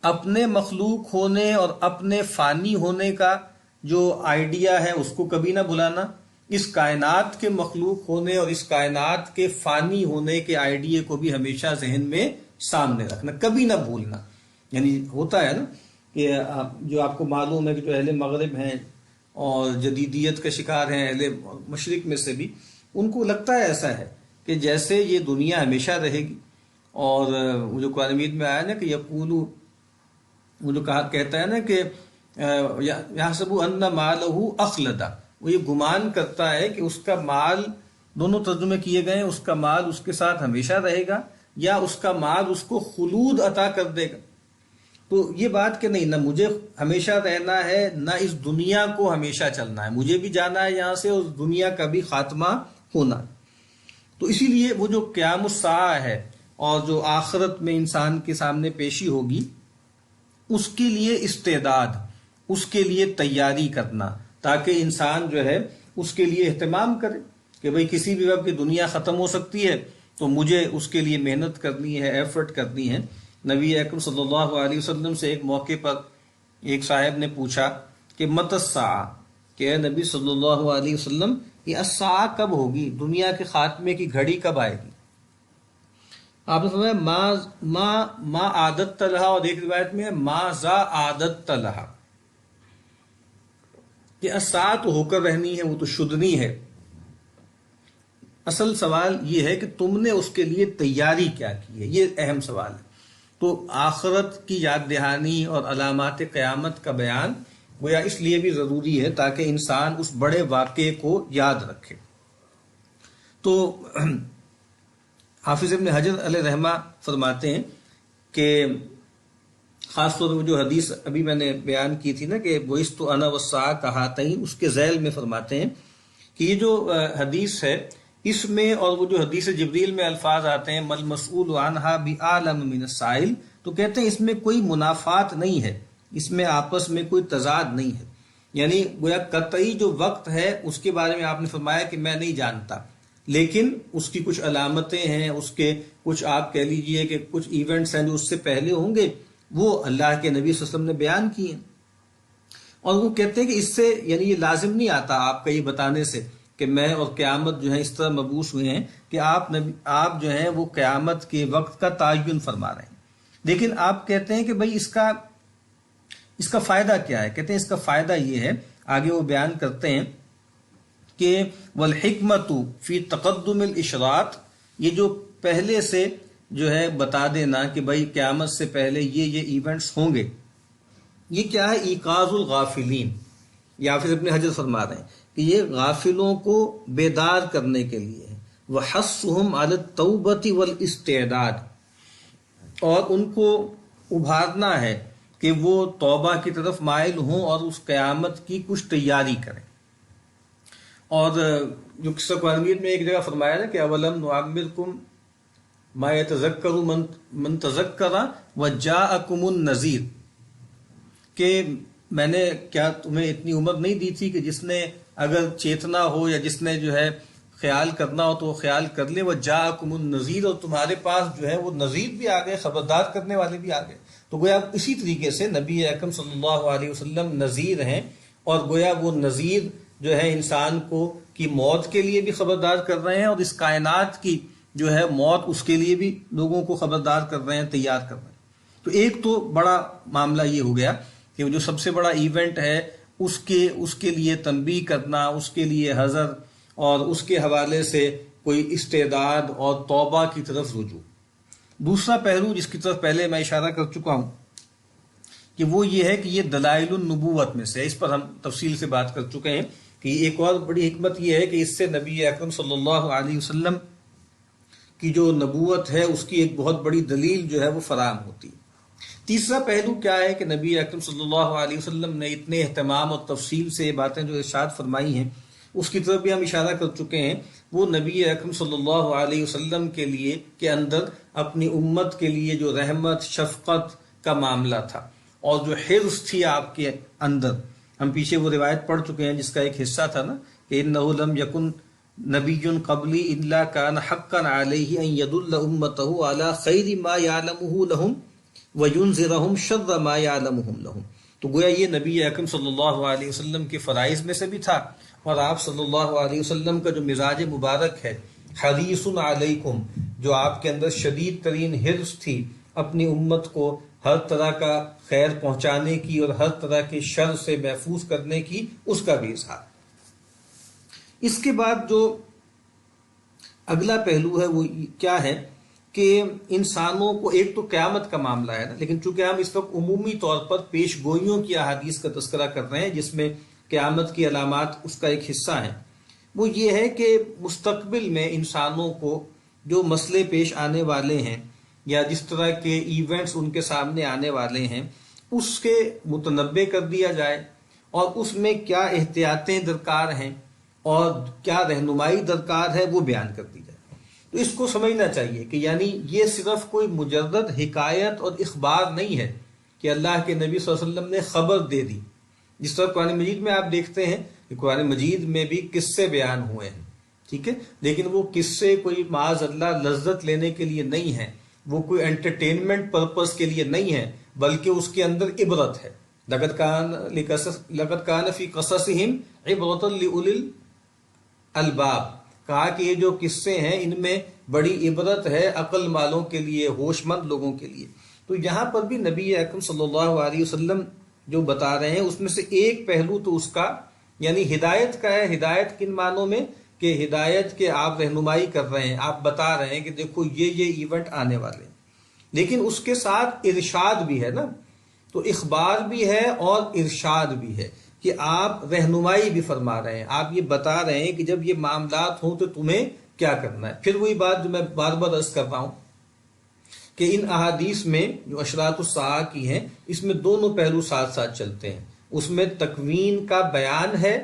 اپنے مخلوق ہونے اور اپنے فانی ہونے کا جو آئیڈیا ہے اس کو کبھی نہ بھلانا، اس کائنات کے مخلوق ہونے اور اس کائنات کے فانی ہونے کے آئیڈیا کو بھی ہمیشہ ذہن میں سامنے رکھنا، کبھی نہ بھولنا۔ یعنی ہوتا ہے نا کہ جو آپ کو معلوم ہے کہ جو اہل مغرب ہیں اور جدیدیت کا شکار ہیں، اہل مشرق میں سے بھی، ان کو لگتا ہے ایسا ہے کہ جیسے یہ دنیا ہمیشہ رہے گی، اور وہ جو قرآن مجید میں آیا نا کہ یقولو، وہ جو کہتا ہے نا کہ یحسب ان مالہ اخلدہ، وہ یہ گمان کرتا ہے کہ اس کا مال، دونوں ترجمے کیے گئے ہیں، اس کا مال اس کے ساتھ ہمیشہ رہے گا یا اس کا مال اس کو خلود عطا کر دے گا۔ تو یہ بات کہ نہیں، نہ مجھے ہمیشہ رہنا ہے نہ اس دنیا کو ہمیشہ چلنا ہے، مجھے بھی جانا ہے یہاں سے، اس دنیا کا بھی خاتمہ ہونا۔ تو اسی لیے وہ جو قیام الساعہ ہے اور جو آخرت میں انسان کے سامنے پیشی ہوگی، اس کے لیے استعداد، اس کے لیے تیاری کرنا، تاکہ انسان جو ہے اس کے لیے اہتمام کرے کہ بھئی کسی بھی وقت کی دنیا ختم ہو سکتی ہے، تو مجھے اس کے لیے محنت کرنی ہے، ایفرٹ کرنی ہے۔ نبی اکرم صلی اللہ علیہ وسلم سے ایک موقع پر ایک صاحب نے پوچھا کہ متی الساعہ، کہ اے نبی صلی اللہ علیہ وسلم یہ الساعہ کب ہوگی، دنیا کے خاتمے کی گھڑی کب آئے گی؟ آپ نے فرمایا ما عادت لہا، اور ایک روایت میں ہے ما ذا عادت لہا، کہ الساعہ تو ہو کر رہنی ہے، وہ تو شدنی ہے۔ اصل سوال یہ ہے کہ تم نے اس کے لیے تیاری کیا کی ہے، یہ اہم سوال ہے۔ تو آخرت کی یاد دہانی اور علامات قیامت کا بیان گویا اس لیے بھی ضروری ہے تاکہ انسان اس بڑے واقعے کو یاد رکھے۔ تو حافظ ابن حجر علیہ رحمہ فرماتے ہیں کہ خاص طور پر جو حدیث ابھی میں نے بیان کی تھی نا کہ بعثت انا والساعہ کہاتین، اس کے ذیل میں فرماتے ہیں کہ یہ جو حدیث ہے اس میں، اور وہ جو حدیث جبریل میں الفاظ آتے ہیں مل مسئول عنہا بعالم من السائل، تو کہتے ہیں اس میں کوئی منافات نہیں ہے، اس میں آپس میں کوئی تضاد نہیں ہے۔ یعنی گویا قطعی جو وقت ہے اس کے بارے میں آپ نے فرمایا کہ میں نہیں جانتا، لیکن اس کی کچھ علامتیں ہیں، اس کے کچھ آپ کہہ لیجئے کہ کچھ ایونٹس ہیں جو اس سے پہلے ہوں گے، وہ اللہ کے نبی صلی اللہ علیہ وسلم نے بیان کیے ہیں۔ اور وہ کہتے ہیں کہ اس سے یعنی یہ لازم نہیں آتا آپ کا یہ بتانے سے کہ میں اور قیامت جو ہے اس طرح مبعوث ہوئے ہیں کہ آپ جو ہیں وہ قیامت کے وقت کا تعین فرما رہے ہیں. لیکن آپ کہتے ہیں کہ بھئی اس کا فائدہ کیا ہے؟ کہتے ہیں اس کا فائدہ یہ ہے، آگے وہ بیان کرتے ہیں کہ والحکمت فی تقدم الاشراط، یہ جو پہلے سے جو ہے بتا دینا کہ بھئی قیامت سے پہلے یہ ایونٹس ہوں گے، یہ کیا ہے؟ ایقاظ الغافلین، یا پھر ابن حجر فرما رہے ہیں کہ یہ غافلوں کو بیدار کرنے کے لیے ہے. وحثهم علی التوبۃ والاستعداد، اور ان کو ابھارنا ہے کہ وہ توبہ کی طرف مائل ہوں اور اس قیامت کی کچھ تیاری کریں. اور جو قصہ قرآن مجید میں ایک جگہ فرمایا ہے کہ اولم نعمرکم ما یتذکر من تذکر وجاءکم النذیر، کہ میں نے کیا تمہیں اتنی عمر نہیں دی تھی کہ جس نے اگر چیتنا ہو یا جس نے جو ہے خیال کرنا ہو تو وہ خیال کر لے. وجاءکم النذیر، اور تمہارے پاس جو ہے وہ نذیر بھی آ گئے، خبردار کرنے والے بھی آ گئے. تو گویا اسی طریقے سے نبی اکرم صلی اللہ علیہ وسلم نذیر ہیں، اور گویا وہ نذیر جو ہے انسان کو کی موت کے لیے بھی خبردار کر رہے ہیں، اور اس کائنات کی جو ہے موت اس کے لیے بھی لوگوں کو خبردار کر رہے ہیں، تیار کر رہے ہیں. تو ایک تو بڑا معاملہ یہ ہو گیا کہ وہ جو سب سے بڑا ایونٹ ہے اس کے لیے تنبیہ کرنا، اس کے لیے حذر، اور اس کے حوالے سے کوئی استعداد اور توبہ کی طرف رجوع. دوسرا پہلو جس کی طرف پہلے میں اشارہ کر چکا ہوں کہ وہ یہ ہے کہ یہ دلائل النبوت میں سے، اس پر ہم تفصیل سے بات کر چکے ہیں کہ ایک اور بڑی حکمت یہ ہے کہ اس سے نبی اکرم صلی اللہ علیہ وسلم کی جو نبوت ہے اس کی ایک بہت بڑی دلیل جو ہے وہ فراہم ہوتی ہے. تیسرا پہلو کیا ہے کہ نبی اکرم صلی اللہ علیہ وسلم نے اتنے اہتمام اور تفصیل سے یہ باتیں جو ارشاد فرمائی ہیں اس کی طرف بھی ہم اشارہ کر چکے ہیں. وہ نبی اکرم صلی اللہ علیہ وسلم کے لیے کے اندر اپنی امت کے لیے جو رحمت شفقت کا معاملہ تھا اور جو حرص تھی آپ کے اندر، ہم پیچھے وہ روایت پڑھ چکے ہیں جس کا ایک حصہ تھا نا کہ انہ لم یکن نبی قبلی الا کان حقا علیہ ان یدل امتہ علی خیر ما یعلمہ لہم وینذرہم شر ما یعلمہم لہم. تو گویا یہ نبی اکرم صلی اللہ علیہ وسلم کے فرائض میں سے بھی تھا، اور آپ صلی اللہ علیہ وسلم کا جو مزاج مبارک ہے حریص علیکم، جو آپ کے اندر شدید ترین حرص تھی اپنی امت کو ہر طرح کا خیر پہنچانے کی اور ہر طرح کے شر سے محفوظ کرنے کی، اس کا بھی اظہار. اس کے بعد جو اگلا پہلو ہے وہ کیا ہے کہ انسانوں کو، ایک تو قیامت کا معاملہ ہے نا، لیکن چونکہ ہم اس وقت عمومی طور پر پیش گوئیوں کی احادیث کا تذکرہ کر رہے ہیں جس میں قیامت کی علامات اس کا ایک حصہ ہیں، وہ یہ ہے کہ مستقبل میں انسانوں کو جو مسئلے پیش آنے والے ہیں یا جس طرح کے ایونٹس ان کے سامنے آنے والے ہیں اس کے متنبع کر دیا جائے، اور اس میں کیا احتیاطیں درکار ہیں اور کیا رہنمائی درکار ہے وہ بیان کر دی جائے. تو اس کو سمجھنا چاہیے کہ یعنی یہ صرف کوئی مجرد حکایت اور اخبار نہیں ہے کہ اللہ کے نبی صلی اللہ علیہ وسلم نے خبر دے دی. جس طرح قرآن مجید میں آپ دیکھتے ہیں کہ قرآن مجید میں بھی قصے بیان ہوئے ہیں، ٹھیک ہے، لیکن وہ قصے کوئی معاذ اللہ لذت لینے کے لیے نہیں ہیں، وہ کوئی انٹرٹینمنٹ پرپس کے لیے نہیں ہے، بلکہ اس کے اندر عبرت ہے. لقد کان فی قصصہم عبرۃ لأولی الالباب، کہا کہ یہ جو قصے ہیں ان میں بڑی عبرت ہے عقل والوں کے لیے، ہوش مند لوگوں کے لیے. تو یہاں پر بھی نبی اکرم صلی اللہ علیہ وسلم جو بتا رہے ہیں اس میں سے ایک پہلو تو اس کا یعنی ہدایت کا ہے. ہدایت کن معنوں میں کہ ہدایت کے آپ رہنمائی کر رہے ہیں، آپ بتا رہے ہیں کہ دیکھو یہ ایونٹ آنے والے ہیں، لیکن اس کے ساتھ ارشاد بھی ہے نا. تو اخبار بھی ہے اور ارشاد بھی ہے کہ آپ رہنمائی بھی فرما رہے ہیں، آپ یہ بتا رہے ہیں کہ جب یہ معاملات ہوں تو تمہیں کیا کرنا ہے. پھر وہی بات جو میں بار بار عرض کر رہا ہوں کہ ان احادیث میں جو اشراط الساعہ کی ہیں اس میں دونوں پہلو ساتھ ساتھ چلتے ہیں. اس میں تکوین کا بیان ہے،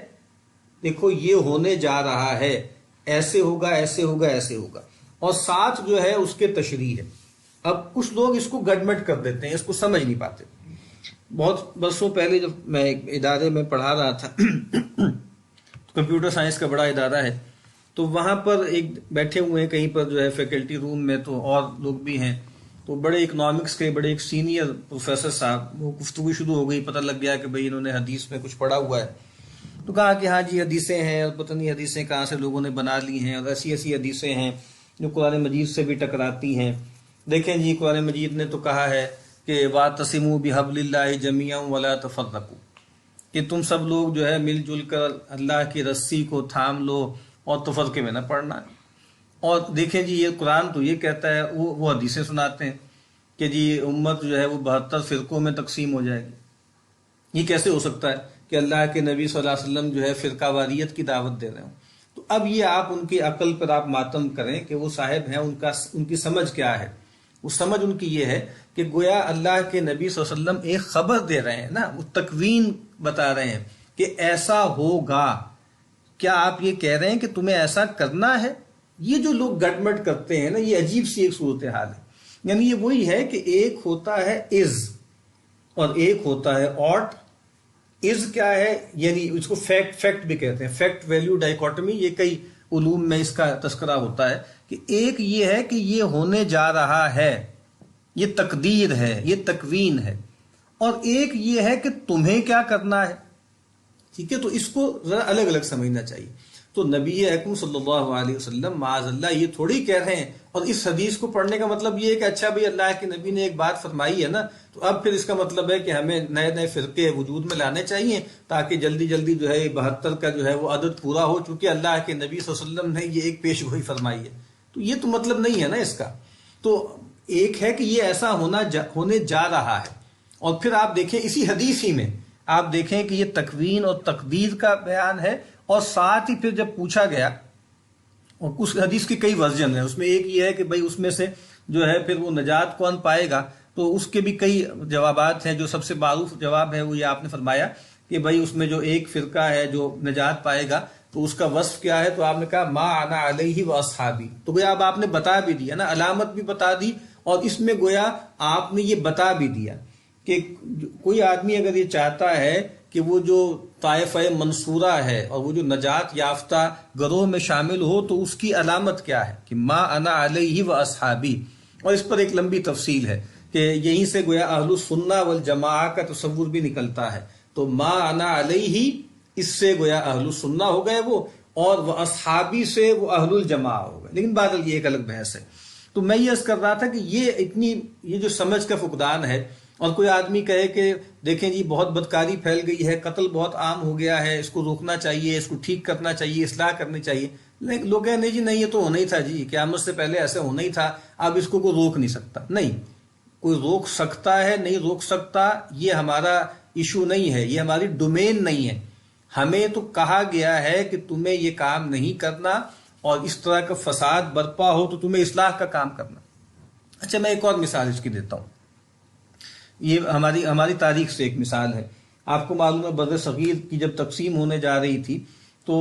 دیکھو یہ ہونے جا رہا ہے، ایسے ہوگا ایسے ہوگا ایسے ہوگا، اور ساتھ جو ہے اس کے تشریح ہے. اب کچھ لوگ اس کو گڈمٹ کر دیتے ہیں، اس کو سمجھ نہیں پاتے. بہت برسوں پہلے جب میں ایک ادارے میں پڑھا رہا تھا کمپیوٹر سائنس کا بڑا ادارہ ہے، تو وہاں پر ایک بیٹھے ہوئے ہیں کہیں پر جو ہے فیکلٹی روم میں، تو اور لوگ بھی ہیں، تو بڑے اکنامکس کے بڑے ایک سینئر پروفیسر صاحب، وہ گفتگو شروع ہو گئی، پتہ لگ گیا کہ بھئی انہوں نے حدیث میں کچھ پڑھا ہوا ہے، تو کہا کہ ہاں جی حدیثیں ہیں، اور پتہ نہیں حدیثیں کہاں سے لوگوں نے بنا لی ہیں، اور ایسی ایسی حدیثیں ہیں جو قرآن مجید سے بھی ٹکراتی ہیں۔ دیکھیں جی قرآن مجید نے تو کہا ہے کہ وَاعْتَصِمُوا بِحَبْلِ اللَّهِ جَمِيعًا وَلَا تَفَرَّقُوا، کہ تم سب لوگ جو ہے مل جل کر اللہ کی رسی کو تھام لو اور تفرقے میں نہ پڑنا۔ اور دیکھیں جی یہ قرآن تو یہ کہتا ہے، وہ حدیثیں سناتے ہیں کہ جی امت جو ہے وہ 72 فرقوں میں تقسیم ہو جائے گی۔ یہ کیسے ہو سکتا ہے کہ اللہ کے نبی صلی اللہ علیہ وسلم جو ہے فرقہ واریت کی دعوت دے رہے ہوں؟ تو اب یہ آپ ان کی عقل پر آپ ماتم کریں کہ وہ صاحب ہیں، ان کی سمجھ کیا ہے؟ وہ سمجھ ان کی یہ ہے کہ گویا اللہ کے نبی صلی اللہ علیہ وسلم ایک خبر دے رہے ہیں نا، وہ تکوین بتا رہے ہیں کہ ایسا ہوگا۔ کیا آپ یہ کہہ رہے ہیں کہ تمہیں ایسا کرنا ہے؟ یہ جو لوگ گٹمٹ کرتے ہیں نا، یہ عجیب سی ایک صورتحال ہے۔ یعنی یہ وہی ہے کہ ایک ہوتا ہے از اور ایک ہوتا ہے ought۔ از کیا ہے؟ یعنی اس کو فیکٹ بھی کہتے ہیں، فیکٹ ویلیو ڈائیکوٹمی، یہ کئی علوم میں اس کا تذکرہ ہوتا ہے کہ ایک یہ ہے کہ یہ ہونے جا رہا ہے، یہ تقدیر ہے، یہ تکوین ہے، اور ایک یہ ہے کہ تمہیں کیا کرنا ہے۔ ٹھیک ہے، تو اس کو ذرا الگ الگ سمجھنا چاہیے۔ تو نبی اکرم صلی اللہ علیہ وسلم معاذ اللہ یہ تھوڑی کہہ رہے ہیں، اور اس حدیث کو پڑھنے کا مطلب یہ ہے کہ اچھا بھئی اللہ کے نبی نے ایک بات فرمائی ہے نا، تو اب پھر اس کا مطلب ہے کہ ہمیں نئے نئے فرقے وجود میں لانے چاہیے تاکہ جلدی جلدی جو ہے 72 کا جو ہے وہ عدد پورا ہو، چونکہ اللہ کے نبی صلی اللہ علیہ وسلم نے یہ ایک پیش گوئی فرمائی ہے۔ تو یہ تو مطلب نہیں ہے نا اس کا۔ تو ایک ہے کہ یہ ایسا ہونے جا رہا ہے، اور پھر آپ دیکھیں اسی حدیث ہی میں آپ دیکھیں کہ یہ تکوین اور تقدیر کا بیان ہے، اور ساتھ ہی پھر جب پوچھا گیا، اور اس حدیث کی کئی ورژن ہیں، اس میں ایک یہ ہے کہ بھئی اس میں سے جو ہے پھر وہ نجات کون پائے گا، تو اس کے بھی کئی جوابات ہیں۔ جو سب سے معروف جواب ہے وہ یہ آپ نے فرمایا کہ بھئی اس میں جو ایک فرقہ ہے جو نجات پائے گا تو اس کا وصف کیا ہے، تو آپ نے کہا ما انا علیہ و اصحابی۔ تو گویا اب آپ نے بتا بھی دیا نا، علامت بھی بتا دی، اور اس میں گویا آپ نے یہ بتا بھی دیا کہ کوئی آدمی اگر یہ چاہتا ہے کہ وہ جو طائفہ منصورہ ہے اور وہ جو نجات یافتہ گروہ میں شامل ہو، تو اس کی علامت کیا ہے کہ ما انا علیہ و اصحابی۔ اور اس پر ایک لمبی تفصیل ہے کہ یہیں سے گویا اہل السنہ والجماعہ کا تصور بھی نکلتا ہے۔ تو ما انا علیہ، اس سے گویا اہل السنہ ہو گئے وہ، اور وہ اصحابی سے وہ اہل الجماعہ ہو گئے، لیکن بہرحال یہ ایک الگ بحث ہے۔ تو میں یہ عرض کر رہا تھا کہ یہ جو سمجھ کا فقدان ہے، اور کوئی آدمی کہے کہ دیکھیں جی بہت بدکاری پھیل گئی ہے، قتل بہت عام ہو گیا ہے، اس کو روکنا چاہیے، اس کو ٹھیک کرنا چاہیے، اصلاح کرنی چاہیے، لیکن لوگ کہیں نہیں جی نہیں، یہ تو ہونا ہی تھا، جی قیامت سے پہلے ایسے ہونا ہی تھا، اب اس کو کوئی روک نہیں سکتا۔ نہیں، کوئی روک سکتا ہے، نہیں روک سکتا، یہ ہمارا ایشو نہیں ہے، یہ ہماری ڈومین نہیں ہے۔ ہمیں تو کہا گیا ہے کہ تمہیں یہ کام نہیں کرنا، اور اس طرح کا فساد برپا ہو تو تمہیں اصلاح کا کام کرنا۔ اچھا میں ایک اور مثال اس کی دیتا ہوں، یہ ہماری تاریخ سے ایک مثال ہے۔ آپ کو معلوم ہے بر صغیر کی جب تقسیم ہونے جا رہی تھی تو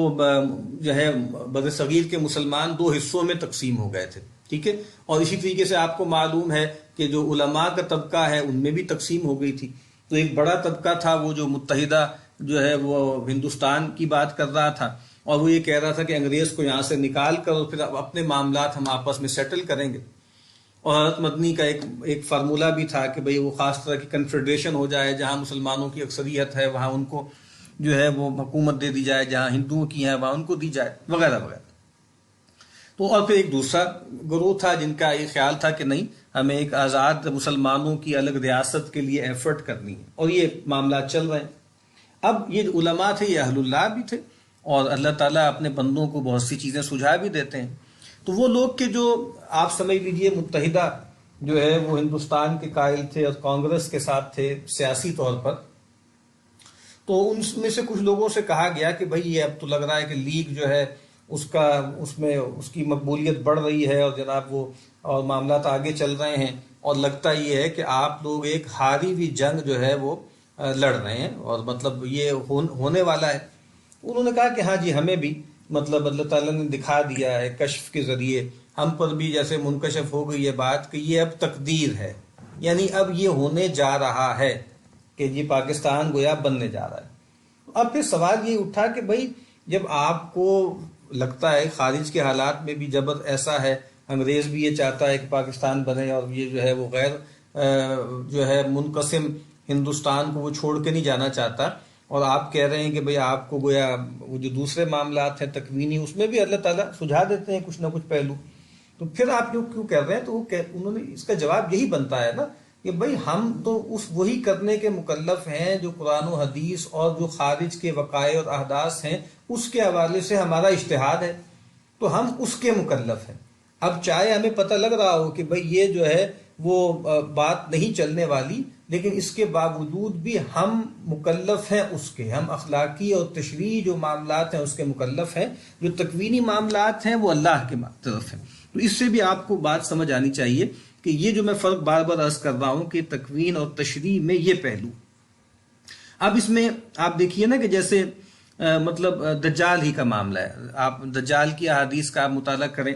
جو ہے بر صغیر کے مسلمان 2 حصوں میں تقسیم ہو گئے تھے، ٹھیک ہے، اور اسی طریقے سے آپ کو معلوم ہے کہ جو علماء کا طبقہ ہے ان میں بھی تقسیم ہو گئی تھی۔ تو ایک بڑا طبقہ تھا وہ جو متحدہ جو ہے وہ ہندوستان کی بات کر رہا تھا، اور وہ یہ کہہ رہا تھا کہ انگریز کو یہاں سے نکال کر اور پھر اپنے معاملات ہم آپس میں سیٹل کریں گے۔ اور حضرت مدنی کا ایک فارمولہ بھی تھا کہ بھئی وہ خاص طرح کی کنفیڈریشن ہو جائے، جہاں مسلمانوں کی اکثریت ہے وہاں ان کو جو ہے وہ حکومت دے دی جائے، جہاں ہندوؤں کی ہے وہاں ان کو دی جائے، وغیرہ وغیرہ۔ تو اور پھر ایک دوسرا گروہ تھا جن کا یہ خیال تھا کہ نہیں، ہمیں ایک آزاد مسلمانوں کی الگ ریاست کے لیے ایفرٹ کرنی ہے، اور یہ معاملات چل رہے ہیں۔ اب یہ علماء تھے، یہ اہل اللہ بھی تھے، اور اللہ تعالیٰ اپنے بندوں کو بہت سی چیزیں سجھا بھی دیتے ہیں۔ تو وہ لوگ کہ جو آپ سمجھ لیجئے متحدہ جو ہے وہ ہندوستان کے قائل تھے اور کانگریس کے ساتھ تھے سیاسی طور پر، تو ان میں سے کچھ لوگوں سے کہا گیا کہ بھئی یہ اب تو لگ رہا ہے کہ لیگ جو ہے اس میں اس کی مقبولیت بڑھ رہی ہے، اور جناب وہ اور معاملات آگے چل رہے ہیں، اور لگتا یہ ہے کہ آپ لوگ ایک ہاری ہوئی جنگ جو ہے وہ لڑ رہے ہیں، اور مطلب یہ ہونے والا ہے۔ انہوں نے کہا کہ ہاں جی ہمیں بھی مطلب اللہ تعالیٰ نے دکھا دیا ہے کشف کے ذریعے، ہم پر بھی جیسے منکشف ہو گئی یہ بات کہ یہ اب تقدیر ہے، یعنی اب یہ ہونے جا رہا ہے کہ یہ پاکستان گویا بننے جا رہا ہے۔ اب پھر سوال یہ اٹھا کہ بھئی جب آپ کو لگتا ہے خارج کے حالات میں بھی جب ایسا ہے، انگریز بھی یہ چاہتا ہے کہ پاکستان بنے، اور یہ جو ہے وہ غیر جو ہے منقسم ہندوستان کو وہ چھوڑ کے نہیں جانا چاہتا، اور آپ کہہ رہے ہیں کہ بھئی آپ کو گویا وہ جو دوسرے معاملات ہیں تکوینی، اس میں بھی اللہ تعالیٰ سجھا دیتے ہیں کچھ نہ کچھ پہلو، تو پھر آپ کیوں کہہ رہے ہیں؟ تو انہوں نے اس کا جواب یہی بنتا ہے نا کہ بھئی ہم تو اس وہی کرنے کے مکلف ہیں جو قرآن و حدیث اور جو خارج کے وقائع اور احداث ہیں اس کے حوالے سے ہمارا اجتہاد ہے، تو ہم اس کے مکلف ہیں۔ اب چاہے ہمیں پتہ لگ رہا ہو کہ بھئی یہ جو ہے وہ بات نہیں چلنے والی، لیکن اس کے باوجود بھی ہم مکلف ہیں اس کے، ہم اخلاقی اور تشریعی جو معاملات ہیں اس کے مکلف ہیں، جو تکوینی معاملات ہیں وہ اللہ کے طرف ہیں۔ تو اس سے بھی آپ کو بات سمجھ آنی چاہیے کہ یہ جو میں فرق بار بار عرض کر رہا ہوں کہ تکوین اور تشریع میں یہ پہلو۔ اب اس میں آپ دیکھیے نا کہ جیسے مطلب دجال ہی کا معاملہ ہے، آپ دجال کی احادیث کا آپ مطالعہ کریں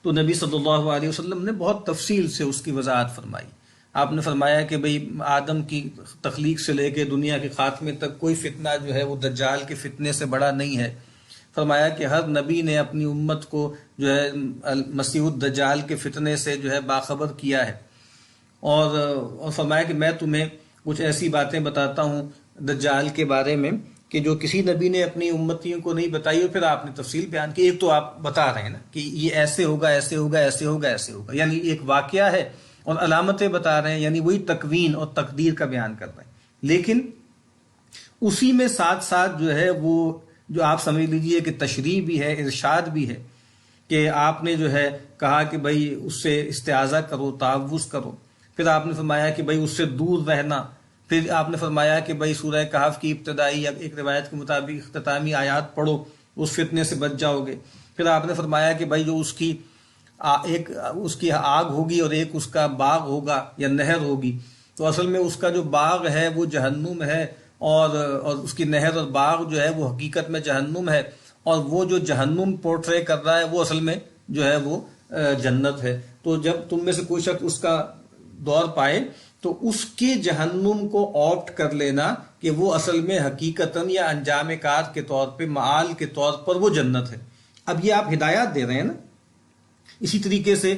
تو نبی صلی اللہ علیہ وسلم نے بہت تفصیل سے اس کی وضاحت فرمائی۔ آپ نے فرمایا کہ بھئی آدم کی تخلیق سے لے کے دنیا کے خاتمے تک کوئی فتنہ جو ہے وہ دجال کے فتنے سے بڑا نہیں ہے۔ فرمایا کہ ہر نبی نے اپنی امت کو جو ہے مسیح الدجال کے فتنے سے جو ہے باخبر کیا ہے، اور فرمایا کہ میں تمہیں کچھ ایسی باتیں بتاتا ہوں دجال کے بارے میں کہ جو کسی نبی نے اپنی امتیوں کو نہیں بتائی، اور پھر آپ نے تفصیل بیان کی۔ ایک تو آپ بتا رہے ہیں نا کہ یہ ایسے ہوگا، ایسے ہوگا، ایسے ہوگا، ایسے ہوگا، یعنی ایک واقعہ ہے، اور علامتیں بتا رہے ہیں، یعنی وہی تکوین اور تقدیر کا بیان کر رہے ہیں، لیکن اسی میں ساتھ ساتھ جو ہے وہ جو آپ سمجھ لیجئے کہ تشریح بھی ہے، ارشاد بھی ہے، کہ آپ نے جو ہے کہا کہ بھئی اس سے استعاذہ کرو، تعوذ کرو، پھر آپ نے فرمایا کہ بھئی اس سے دور رہنا، پھر آپ نے فرمایا کہ بھئی سورہ کہف کی ابتدائی یا ایک روایت کے مطابق اختتامی آیات پڑھو، اس فتنے سے بچ جاؤ گے۔ پھر آپ نے فرمایا کہ بھئی جو اس کی آگ ہوگی اور ایک اس کا باغ ہوگا یا نہر ہوگی، تو اصل میں اس کا جو باغ ہے وہ جہنم ہے، اور اس کی نہر اور باغ جو ہے وہ حقیقت میں جہنم ہے، اور وہ جو جہنم پورٹرے کر رہا ہے وہ اصل میں جو ہے وہ جنت ہے۔ تو جب تم میں سے کوئی شخص اس کا دور پائے تو اس کے جہنم کو آپٹ کر لینا کہ وہ اصل میں حقیقتاً یا انجام کار کے طور پہ، معال کے طور پر وہ جنت ہے۔ اب یہ آپ ہدایات دے رہے ہیں نا۔ اسی طریقے سے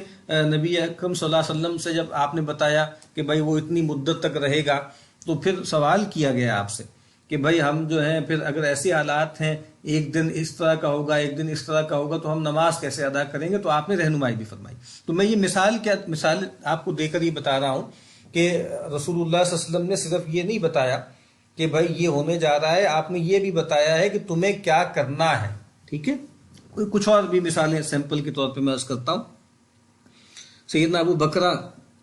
نبی اکرم صلی اللہ علیہ وسلم سے جب آپ نے بتایا کہ بھائی وہ اتنی مدت تک رہے گا، تو پھر سوال کیا گیا آپ سے کہ بھائی ہم جو ہیں پھر اگر ایسے حالات ہیں، ایک دن اس طرح کا ہوگا، ایک دن اس طرح کا ہوگا، تو ہم نماز کیسے ادا کریں گے؟ تو آپ نے رہنمائی بھی فرمائی۔ تو میں یہ مثال آپ کو دے کر یہ بتا رہا ہوں کہ رسول اللہ صلی اللہ علیہ وسلم نے صرف یہ نہیں بتایا کہ بھائی یہ ہونے جا رہا ہے، آپ نے یہ بھی بتایا ہے کہ تمہیں کیا کرنا ہے، ٹھیک ہے؟ کچھ اور بھی مثالیں سیمپل کے طور پہ میں عرض کرتا ہوں۔ سیدنا ابو بکرہ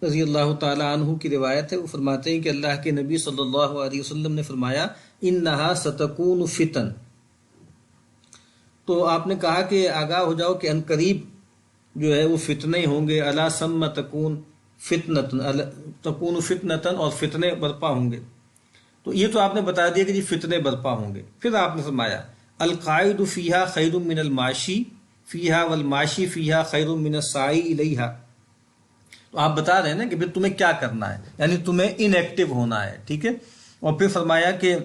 رضی اللہ تعالی عنہ کی روایت ہے، وہ فرماتے ہیں کہ اللہ کے نبی صلی اللہ علیہ وسلم نے فرمایا انہا ستکون فتن، تو آپ نے کہا کہ آگاہ ہو جاؤ کہ ان قریب جو ہے وہ فتنے ہوں گے، الا ثم تکون فتنتن، اور فتنے برپا ہوں گے۔ تو یہ تو آپ نے بتا دیا کہ جی فتنے برپا ہوں گے۔ پھر آپ نے فرمایا القائد فیہا خیر من الماشی فیہا والماشی فیہا خیر من السعی الیہا۔ تو آپ بتا رہے ہیں نا کہ پھر تمہیں کیا کرنا ہے، یعنی تمہیں ان ایکٹیو ہونا ہے، ٹھیک ہے؟ اور پھر فرمایا کہ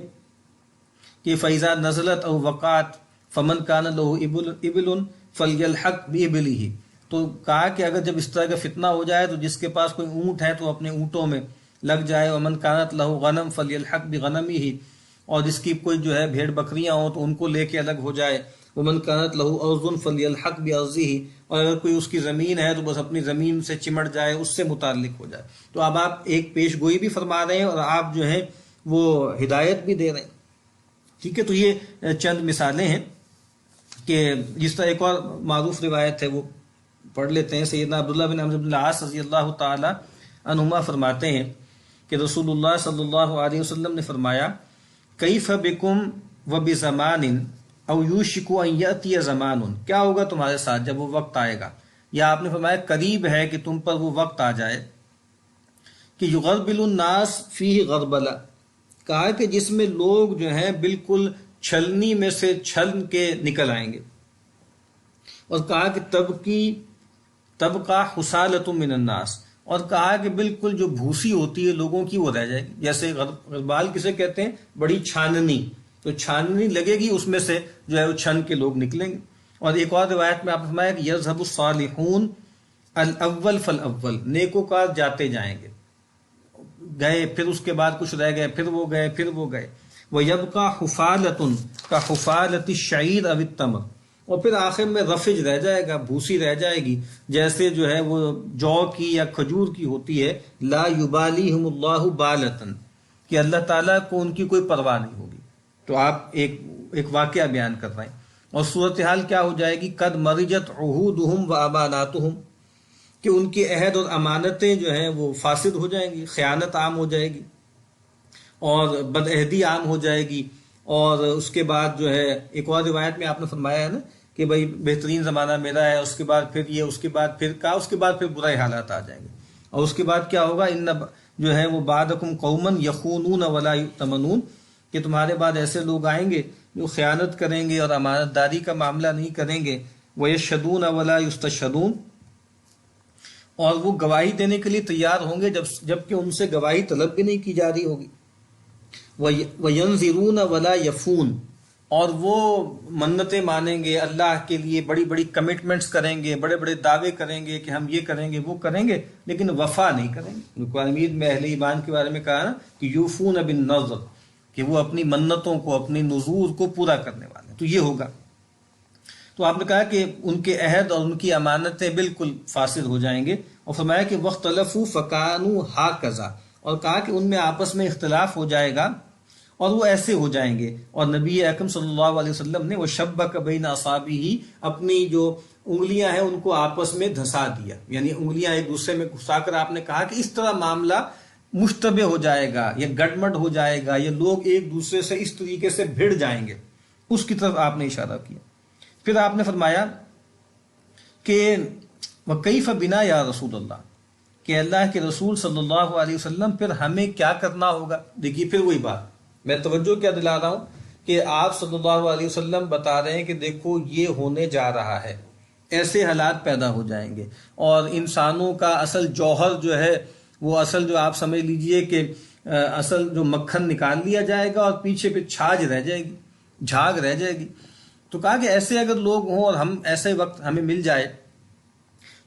فَإِذَا نَزَلَتْ أَوْ وَقَعَتْ فَمَنْ كَانَ لَهُ إِبِلٌ فَلْيَلْحَقْ بِإِبِلِهِ۔ تو کہا کہ اگر جب اس طرح کا فتنہ ہو جائے تو جس کے پاس کوئی اونٹ ہے تو اپنے اونٹوں میں لگ جائے، وَمَنْ كَانَتْ لَهُ غَنَمْ فَلْيَلْحَقْ بِغَنَمِهِ، اور جس کی کوئی جو ہے بھیڑ بکریاں ہوں تو ان کو لے کے الگ ہو جائے، وَمَنْ كَانَتْ لَهُ أَرْضٌ فَلْيَلْحَقْ بِأَرْضِهِ، اور اگر کوئی اس کی زمین ہے تو بس اپنی زمین سے چمٹ جائے، اس سے متعلق ہو جائے۔ تو اب آپ ایک پیش گوئی بھی فرما رہے ہیں اور آپ جو ہیں وہ ہدایت بھی دے رہے ہیں، ٹھیک ہے؟ تو یہ چند مثالیں ہیں کہ جس طرح ایک اور معروف روایت ہے وہ پڑھ لیتے ہیں۔ سیدنا عبداللہ بن عمرو بن العاص رضی اللہ تعالی عنہما فرماتے ہیں کہ رسول اللہ صلی اللہ علیہ وسلم نے فرمایا کیف بکم وبزمان او یوشک ان یاتی زمان، کیا ہوگا تمہارے ساتھ جب وہ وقت آئے گا، یا آپ نے فرمایا قریب ہے کہ تم پر وہ وقت آ جائے کہ یغربل الناس فیہ غربلہ، کہا کہ جس میں لوگ جو ہیں بالکل چھلنی میں سے چھل کے نکل آئیں گے، اور کہا کہ طبقہ حسالۃ من الناس، اور کہا کہ بالکل جو بھوسی ہوتی ہے لوگوں کی وہ رہ جائے گی، جیسے غربال کسے کہتے ہیں؟ بڑی چھاننی، تو چھاننی لگے گی اس میں سے جو ہے وہ چھن کے لوگ نکلیں گے۔ اور ایک اور روایت میں آپ نے فرمایا کہ یذهب الصالحون الاول فالاول، نیکوکار جاتے جائیں گے، گئے پھر اس کے بعد کچھ رہ گئے، پھر وہ گئے، پھر وہ گئے، وَيَبْقَى حُفَالَةٌ كَحُفَالَةِ الشَّعِيرِ أَوِ التَّمْرِ، اور پھر آخر میں رفج رہ جائے گا، بھوسی رہ جائے گی، جیسے جو ہے وہ جو کی یا کھجور کی ہوتی ہے، لا يُبَالِيهُمُ اللَّهُ بَالَةً، کہ اللہ تعالیٰ کو ان کی کوئی پرواہ نہیں ہوگی۔ تو آپ ایک واقعہ بیان کر رہے ہیں، اور صورتحال کیا ہو جائے گی؟ قد مرجت عہودہم واماناتہم، کہ ان کی عہد اور امانتیں جو ہیں وہ فاسد ہو جائیں گی، خیانت عام ہو جائے گی اور بدعہدی عام ہو جائے گی۔ اور اس کے بعد جو ہے ایک اور روایت میں آپ نے فرمایا ہے نا کہ بھائی بہترین زمانہ میرا ہے، اس کے بعد پھر یہ، اس کے بعد پھر کہا، اس کے بعد پھر برے حالات آ جائیں گے، اور اس کے بعد کیا ہوگا؟ ان جو ہے وہ بعدکم قوما یخونون ولا یؤتمنون، کہ تمہارے بعد ایسے لوگ آئیں گے جو خیانت کریں گے اور امانت داری کا معاملہ نہیں کریں گے، ویشهدون ولا یستشهدون، اور وہ گواہی دینے کے لیے تیار ہوں گے جبکہ ان سے گواہی طلب بھی نہیں کی جا رہی ہوگی، وَيَنذِرُونَ وَلَا يَفُونَ، اور وہ منتیں مانیں گے اللہ کے لیے، بڑی بڑی کمٹمنٹس کریں گے، بڑے بڑے دعوے کریں گے کہ ہم یہ کریں گے وہ کریں گے، لیکن وفا نہیں کریں گے۔ قرآن مجید میں اہل ایمان کے بارے میں کہا نا کہ یوفون بالنذر، کہ وہ اپنی منتوں کو، اپنی نذور کو پورا کرنے والے ہیں، تو یہ ہوگا۔ تو آپ نے کہا کہ ان کے عہد اور ان کی امانتیں بالکل فاسد ہو جائیں گے، اور فرمایا کہ وَاخْتَلَفُوا فَكَانُوا هَكَذَا، اور کہا کہ ان میں آپس میں اختلاف ہو جائے گا اور وہ ایسے ہو جائیں گے۔ اور نبی اکرم صلی اللہ علیہ وسلم نے وَشَبَّكَ بَيْنَ أَصَابِعِهِ، اپنی جو انگلیاں ہیں ان کو آپس میں دھسا دیا، یعنی انگلیاں ایک دوسرے میں گھسا کر آپ نے کہا کہ اس طرح معاملہ مشتبہ ہو جائے گا یا گڈمڈ ہو جائے گا، یا لوگ ایک دوسرے سے اس طریقے سے بھڑ جائیں گے، اس کی طرف آپ نے اشارہ کیا۔ پھر آپ نے فرمایا کہ وَكَيْفَ بِنَا یا رسول اللہ، کہ اللہ کے رسول صلی اللہ علیہ وسلم پھر ہمیں کیا کرنا ہوگا؟ دیکھیے پھر وہی بات، میں توجہ کیا دلا رہا ہوں کہ آپ صلی اللہ علیہ وسلم بتا رہے ہیں کہ دیکھو یہ ہونے جا رہا ہے، ایسے حالات پیدا ہو جائیں گے، اور انسانوں کا اصل جوہر جو ہے وہ اصل جو آپ سمجھ لیجئے کہ اصل جو مکھن نکال لیا جائے گا اور پیچھے پہ چھاج رہ جائے گی، جھاگ رہ جائے گی۔ تو کہا کہ ایسے اگر لوگ ہوں اور ہم ایسے وقت ہمیں مل جائے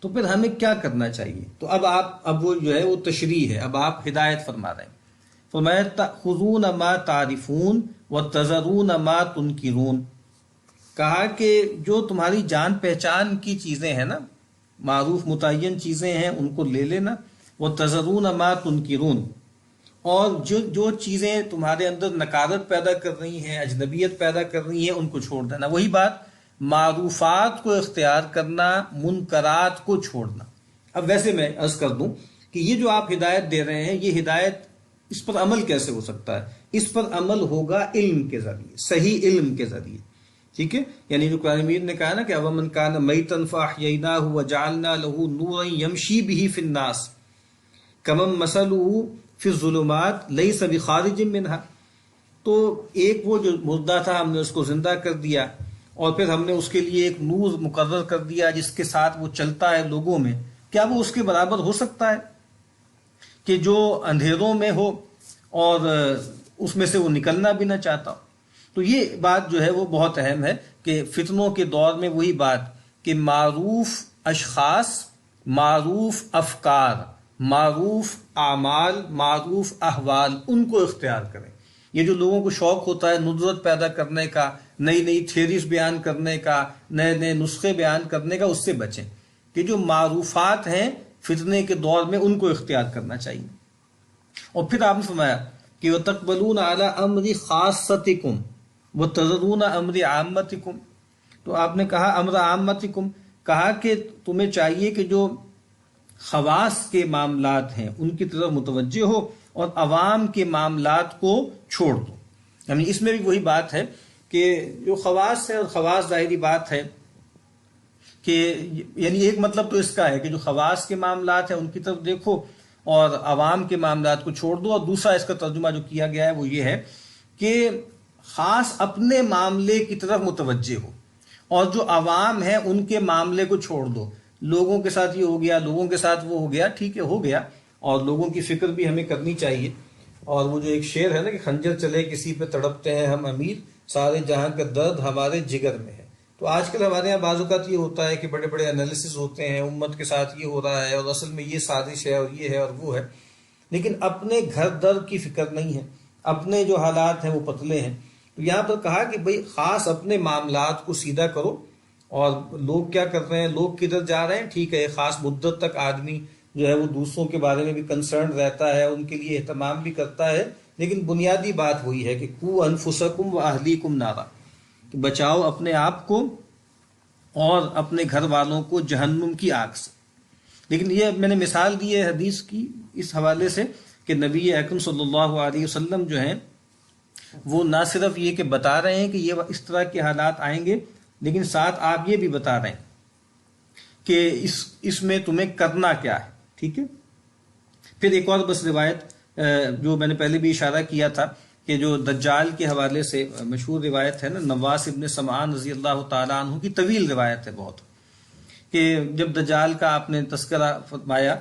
تو پھر ہمیں کیا کرنا چاہیے؟ تو اب وہ جو ہے وہ تشریح ہے، اب آپ ہدایت فرما رہے ہیں۔ فرمایا تأخذون ما تعرفون وتذرون ما تنکرون، کہا کہ جو تمہاری جان پہچان کی چیزیں ہیں نا، معروف متعین چیزیں ہیں، ان کو لے لینا، وتذرون ما تنکرون، اور جو چیزیں تمہارے اندر نکارت پیدا کر رہی ہیں، اجنبیت پیدا کر رہی ہیں، ان کو چھوڑ دینا۔ وہی بات، معروفات کو اختیار کرنا، منکرات کو چھوڑنا۔ اب ویسے میں عرض کر دوں کہ یہ جو آپ ہدایت دے رہے ہیں، یہ ہدایت، اس پر عمل کیسے ہو سکتا ہے؟ اس پر عمل ہوگا علم کے ذریعے، صحیح علم کے ذریعے، ٹھیک ہے؟ یعنی جو قرآن مجید نے کہا نا کہ اَوَمَنْ كَانَ مَيْتًا فَأَحْيَيْنَاهُ وَجَعَلْنَا لَهُ نُورًا يَمْشِي بِهِ فِي النَّاسِ كَمَنْ مَثَلُهُ فِي الظُّلُمَاتِ لَيْسَ بِخَارِجٍ مِنْهَا، تو ایک وہ جو مردہ تھا ہم نے اس کو زندہ کر دیا، اور پھر ہم نے اس کے لیے ایک نور مقرر کر دیا جس کے ساتھ وہ چلتا ہے لوگوں میں۔ کیا وہ اس کے برابر ہو سکتا ہے کہ جو اندھیروں میں ہو اور اس میں سے وہ نکلنا بھی نہ چاہتا ہو؟ تو یہ بات جو ہے وہ بہت اہم ہے کہ فتنوں کے دور میں وہی بات کہ معروف اشخاص، معروف افکار، معروف اعمال، معروف احوال، ان کو اختیار کریں۔ یہ جو لوگوں کو شوق ہوتا ہے ندرت پیدا کرنے کا، نئی نئی تھیریز بیان کرنے کا، نئے نئے نسخے بیان کرنے کا، اس سے بچیں کہ جو معروفات ہیں فتنے کے دور میں ان کو اختیار کرنا چاہیے۔ اور پھر آپ نے فرمایا کہ وَتَقْبَلُونَ عَلَىٰ أَمْرِ خَاصَّتِكُمْ وَتَذَرُونَ أَمْرِ عَامَّتِكُمْ، تو آپ نے کہا امر عامتکم، کہا کہ تمہیں چاہیے کہ جو خواص کے معاملات ہیں ان کی طرف متوجہ ہو اور عوام کے معاملات کو چھوڑ دو۔ یعنی اس میں بھی وہی بات ہے کہ جو خواص ہے، اور خواص ظاہری بات ہے کہ یعنی ایک مطلب تو اس کا ہے کہ جو خواص کے معاملات ہیں ان کی طرف دیکھو اور عوام کے معاملات کو چھوڑ دو، اور دوسرا اس کا ترجمہ جو کیا گیا ہے وہ یہ ہے کہ خاص اپنے معاملے کی طرف متوجہ ہو اور جو عوام ہے ان کے معاملے کو چھوڑ دو۔ لوگوں کے ساتھ یہ ہو گیا، لوگوں کے ساتھ وہ ہو گیا، ٹھیک ہے ہو گیا، اور لوگوں کی فکر بھی ہمیں کرنی چاہیے۔ اور وہ جو ایک شعر ہے نا کہ خنجر چلے کسی پہ تڑپتے ہیں ہم امیر، سارے جہاں کا درد ہمارے جگر میں ہے، تو آج کل ہمارے یہاں بعض اوقات یہ ہوتا ہے کہ بڑے بڑے انالیسز ہوتے ہیں، امت کے ساتھ یہ ہو رہا ہے اور اصل میں یہ سازش ہے اور یہ ہے اور وہ ہے، لیکن اپنے گھر در کی فکر نہیں ہے، اپنے جو حالات ہیں وہ پتلے ہیں۔ تو یہاں پر کہا کہ بھئی خاص اپنے معاملات کو سیدھا کرو، اور لوگ کیا کر رہے ہیں، لوگ کدھر جا رہے ہیں، ٹھیک ہے، خاص مدت تک آدمی جو ہے وہ دوسروں کے بارے میں بھی کنسرن رہتا ہے، ان کے لیے اہتمام بھی کرتا ہے، لیکن بنیادی بات وہی ہے کہ قو انفسکم واہلیکم نارا، کہ بچاؤ اپنے آپ کو اور اپنے گھر والوں کو جہنم کی آگ سے۔ لیکن یہ میں نے مثال دی ہے حدیث کی اس حوالے سے کہ نبی اکرم صلی اللہ علیہ وسلم جو ہیں وہ نہ صرف یہ کہ بتا رہے ہیں کہ یہ اس طرح کے حالات آئیں گے، لیکن ساتھ آپ یہ بھی بتا رہے ہیں کہ اس میں تمہیں کرنا کیا ہے، ٹھیک ہے۔ پھر ایک اور بس روایت جو میں نے پہلے بھی اشارہ کیا تھا کہ جو دجال کے حوالے سے مشہور روایت ہے نا، نواس ابن سمعان رضی اللہ تعالیٰ عنہ کی طویل روایت ہے بہت، کہ جب دجال کا آپ نے تذکرہ فرمایا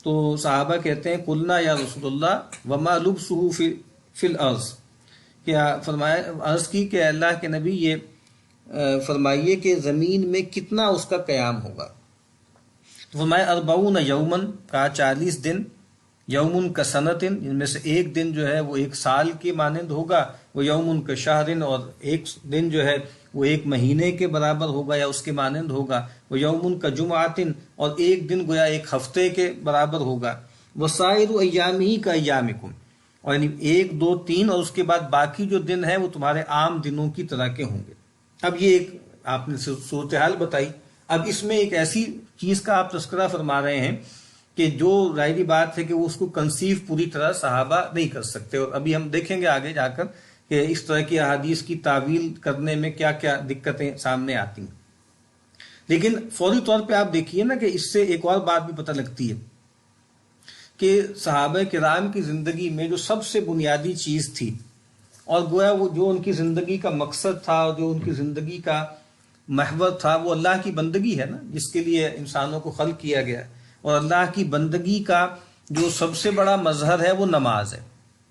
تو صحابہ کہتے ہیں قلنا یا رسول اللہ وما لبسہ فی الارض، کیا فرمایا، عرض کی کہ اللہ کے نبی یہ فرمائیے کہ زمین میں کتنا اس کا قیام ہوگا؟ تو فرمایا 40 یومن، کہا 40 دن، یومن کا سنتن، جن میں سے ایک دن جو ہے وہ ایک سال کے مانند ہوگا، وہ یومن کا شہرن، اور ایک دن جو ہے وہ ایک مہینے کے برابر ہوگا یا اس کے مانند ہوگا، وہ یومن کا جمعاتن، اور ایک دن گویا ایک ہفتے کے برابر ہوگا، وسائر ایامہ کا ایامکم، اور یعنی 1 2 3 اور اس کے بعد باقی جو دن ہیں وہ تمہارے عام دنوں کی طرح کے ہوں گے۔ اب یہ ایک آپ نے صورتحال بتائی، اب اس میں ایک ایسی چیز کا آپ تذکرہ فرما رہے ہیں کہ جو ظاہری بات ہے کہ وہ اس کو کنسیو پوری طرح صحابہ نہیں کر سکتے، اور ابھی ہم دیکھیں گے آگے جا کر کہ اس طرح کی احادیث کی تعویل کرنے میں کیا کیا دقتیں سامنے آتی ہیں۔ لیکن فوری طور پہ آپ دیکھیے نا کہ اس سے ایک اور بات بھی پتہ لگتی ہے کہ صحابہ کرام کی زندگی میں جو سب سے بنیادی چیز تھی، اور گویا وہ جو ان کی زندگی کا مقصد تھا اور جو ان کی زندگی کا محور تھا، وہ اللہ کی بندگی ہے نا، جس کے لیے انسانوں کو خلق کیا گیا ہے، اور اللہ کی بندگی کا جو سب سے بڑا مظہر ہے وہ نماز ہے۔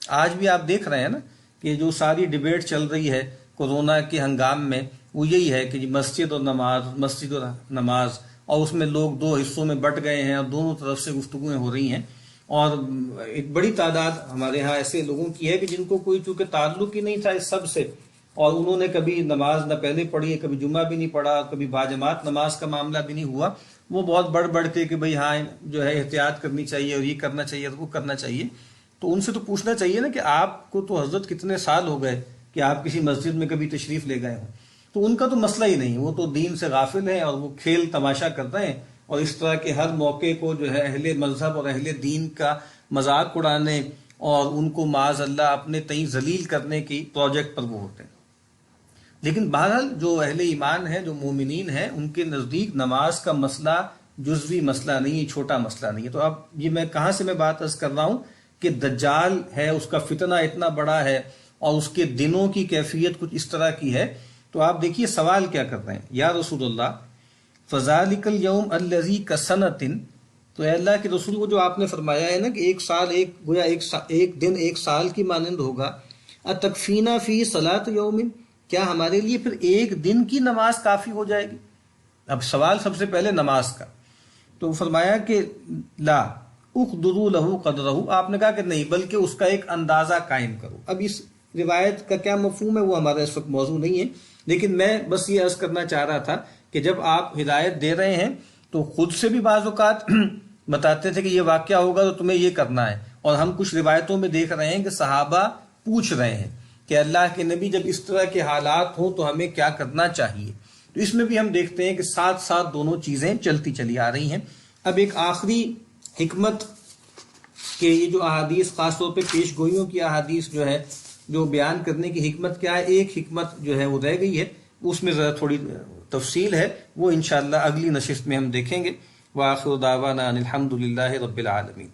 آج بھی آپ دیکھ رہے ہیں نا کہ جو ساری ڈیبیٹ چل رہی ہے کورونا کے ہنگام میں، وہ یہی ہے کہ مسجد اور نماز، مسجد اور نماز، اور اس میں لوگ 2 حصوں میں بٹ گئے ہیں اور دونوں طرف سے گفتگویں ہو رہی ہیں، اور ایک بڑی تعداد ہمارے ہاں ایسے لوگوں کی ہے کہ جن کو کوئی چونکہ تعلق ہی نہیں تھا اس سب سے، اور انہوں نے کبھی نماز نہ پہلے پڑھی ہے، کبھی جمعہ بھی نہیں پڑھا، کبھی باجماعت نماز کا معاملہ بھی نہیں ہوا، وہ بہت بڑھ کے کہ بھئی ہاں جو ہے احتیاط کرنی چاہیے اور یہ کرنا چاہیے اور وہ کرنا چاہیے۔ تو ان سے تو پوچھنا چاہیے نا کہ آپ کو تو حضرت کتنے سال ہو گئے کہ آپ کسی مسجد میں کبھی تشریف لے گئے ہوں؟ تو ان کا تو مسئلہ ہی نہیں، وہ تو دین سے غافل ہیں اور وہ کھیل تماشا کر رہے ہیں، اور اس طرح کے ہر موقع کو جو ہے اہل مذہب اور اہل دین کا مذاق اڑانے اور ان کو معاذ اللہ اپنے تئیں ذلیل کرنے کی پروجیکٹ پر وہ ہوتے ہیں۔ لیکن بہرحال جو اہل ایمان ہیں، جو مومنین ہیں، ان کے نزدیک نماز کا مسئلہ جزوی مسئلہ نہیں ہے، چھوٹا مسئلہ نہیں ہے۔ تو اب یہ میں کہاں سے میں بات عرض کر رہا ہوں کہ دجال ہے، اس کا فتنہ اتنا بڑا ہے اور اس کے دنوں کی کیفیت کچھ اس طرح کی ہے۔ تو آپ دیکھیے سوال کیا کر رہے ہیں، یا رسول اللہ فذالک الیوم الذی کسنۃ، تو اے اللہ کے رسول، وہ جو آپ نے فرمایا ہے نا کہ ایک سال گویا ایک دن ایک سال کی مانند ہوگا، اتکفینا فی صلاۃ یوم، کیا ہمارے لیے پھر ایک دن کی نماز کافی ہو جائے گی؟ اب سوال سب سے پہلے نماز کا، تو فرمایا کہ لا اقدروا لہ قدرہ، آپ نے کہا کہ نہیں، بلکہ اس کا ایک اندازہ قائم کرو۔ اب اس روایت کا کیا مفہوم ہے وہ ہمارا اس وقت موضوع نہیں ہے، لیکن میں بس یہ عرض کرنا چاہ رہا تھا کہ جب آپ ہدایت دے رہے ہیں تو خود سے بھی بعض اوقات بتاتے تھے کہ یہ واقعہ ہوگا تو تمہیں یہ کرنا ہے، اور ہم کچھ روایتوں میں دیکھ رہے ہیں کہ صحابہ پوچھ رہے ہیں کہ اللہ کے نبی جب اس طرح کے حالات ہوں تو ہمیں کیا کرنا چاہیے۔ تو اس میں بھی ہم دیکھتے ہیں کہ ساتھ ساتھ دونوں چیزیں چلتی چلی آ رہی ہیں۔ اب ایک آخری حکمت کہ یہ جو احادیث، خاص طور پہ پیش گوئیوں کی احادیث جو ہے، جو بیان کرنے کی حکمت کیا ہے، ایک حکمت جو ہے وہ رہ گئی ہے، اس میں ذرا تھوڑی تفصیل ہے، وہ انشاءاللہ اگلی نشست میں ہم دیکھیں گے۔ وآخر دعوانا ان الحمد للہ رب العالمین۔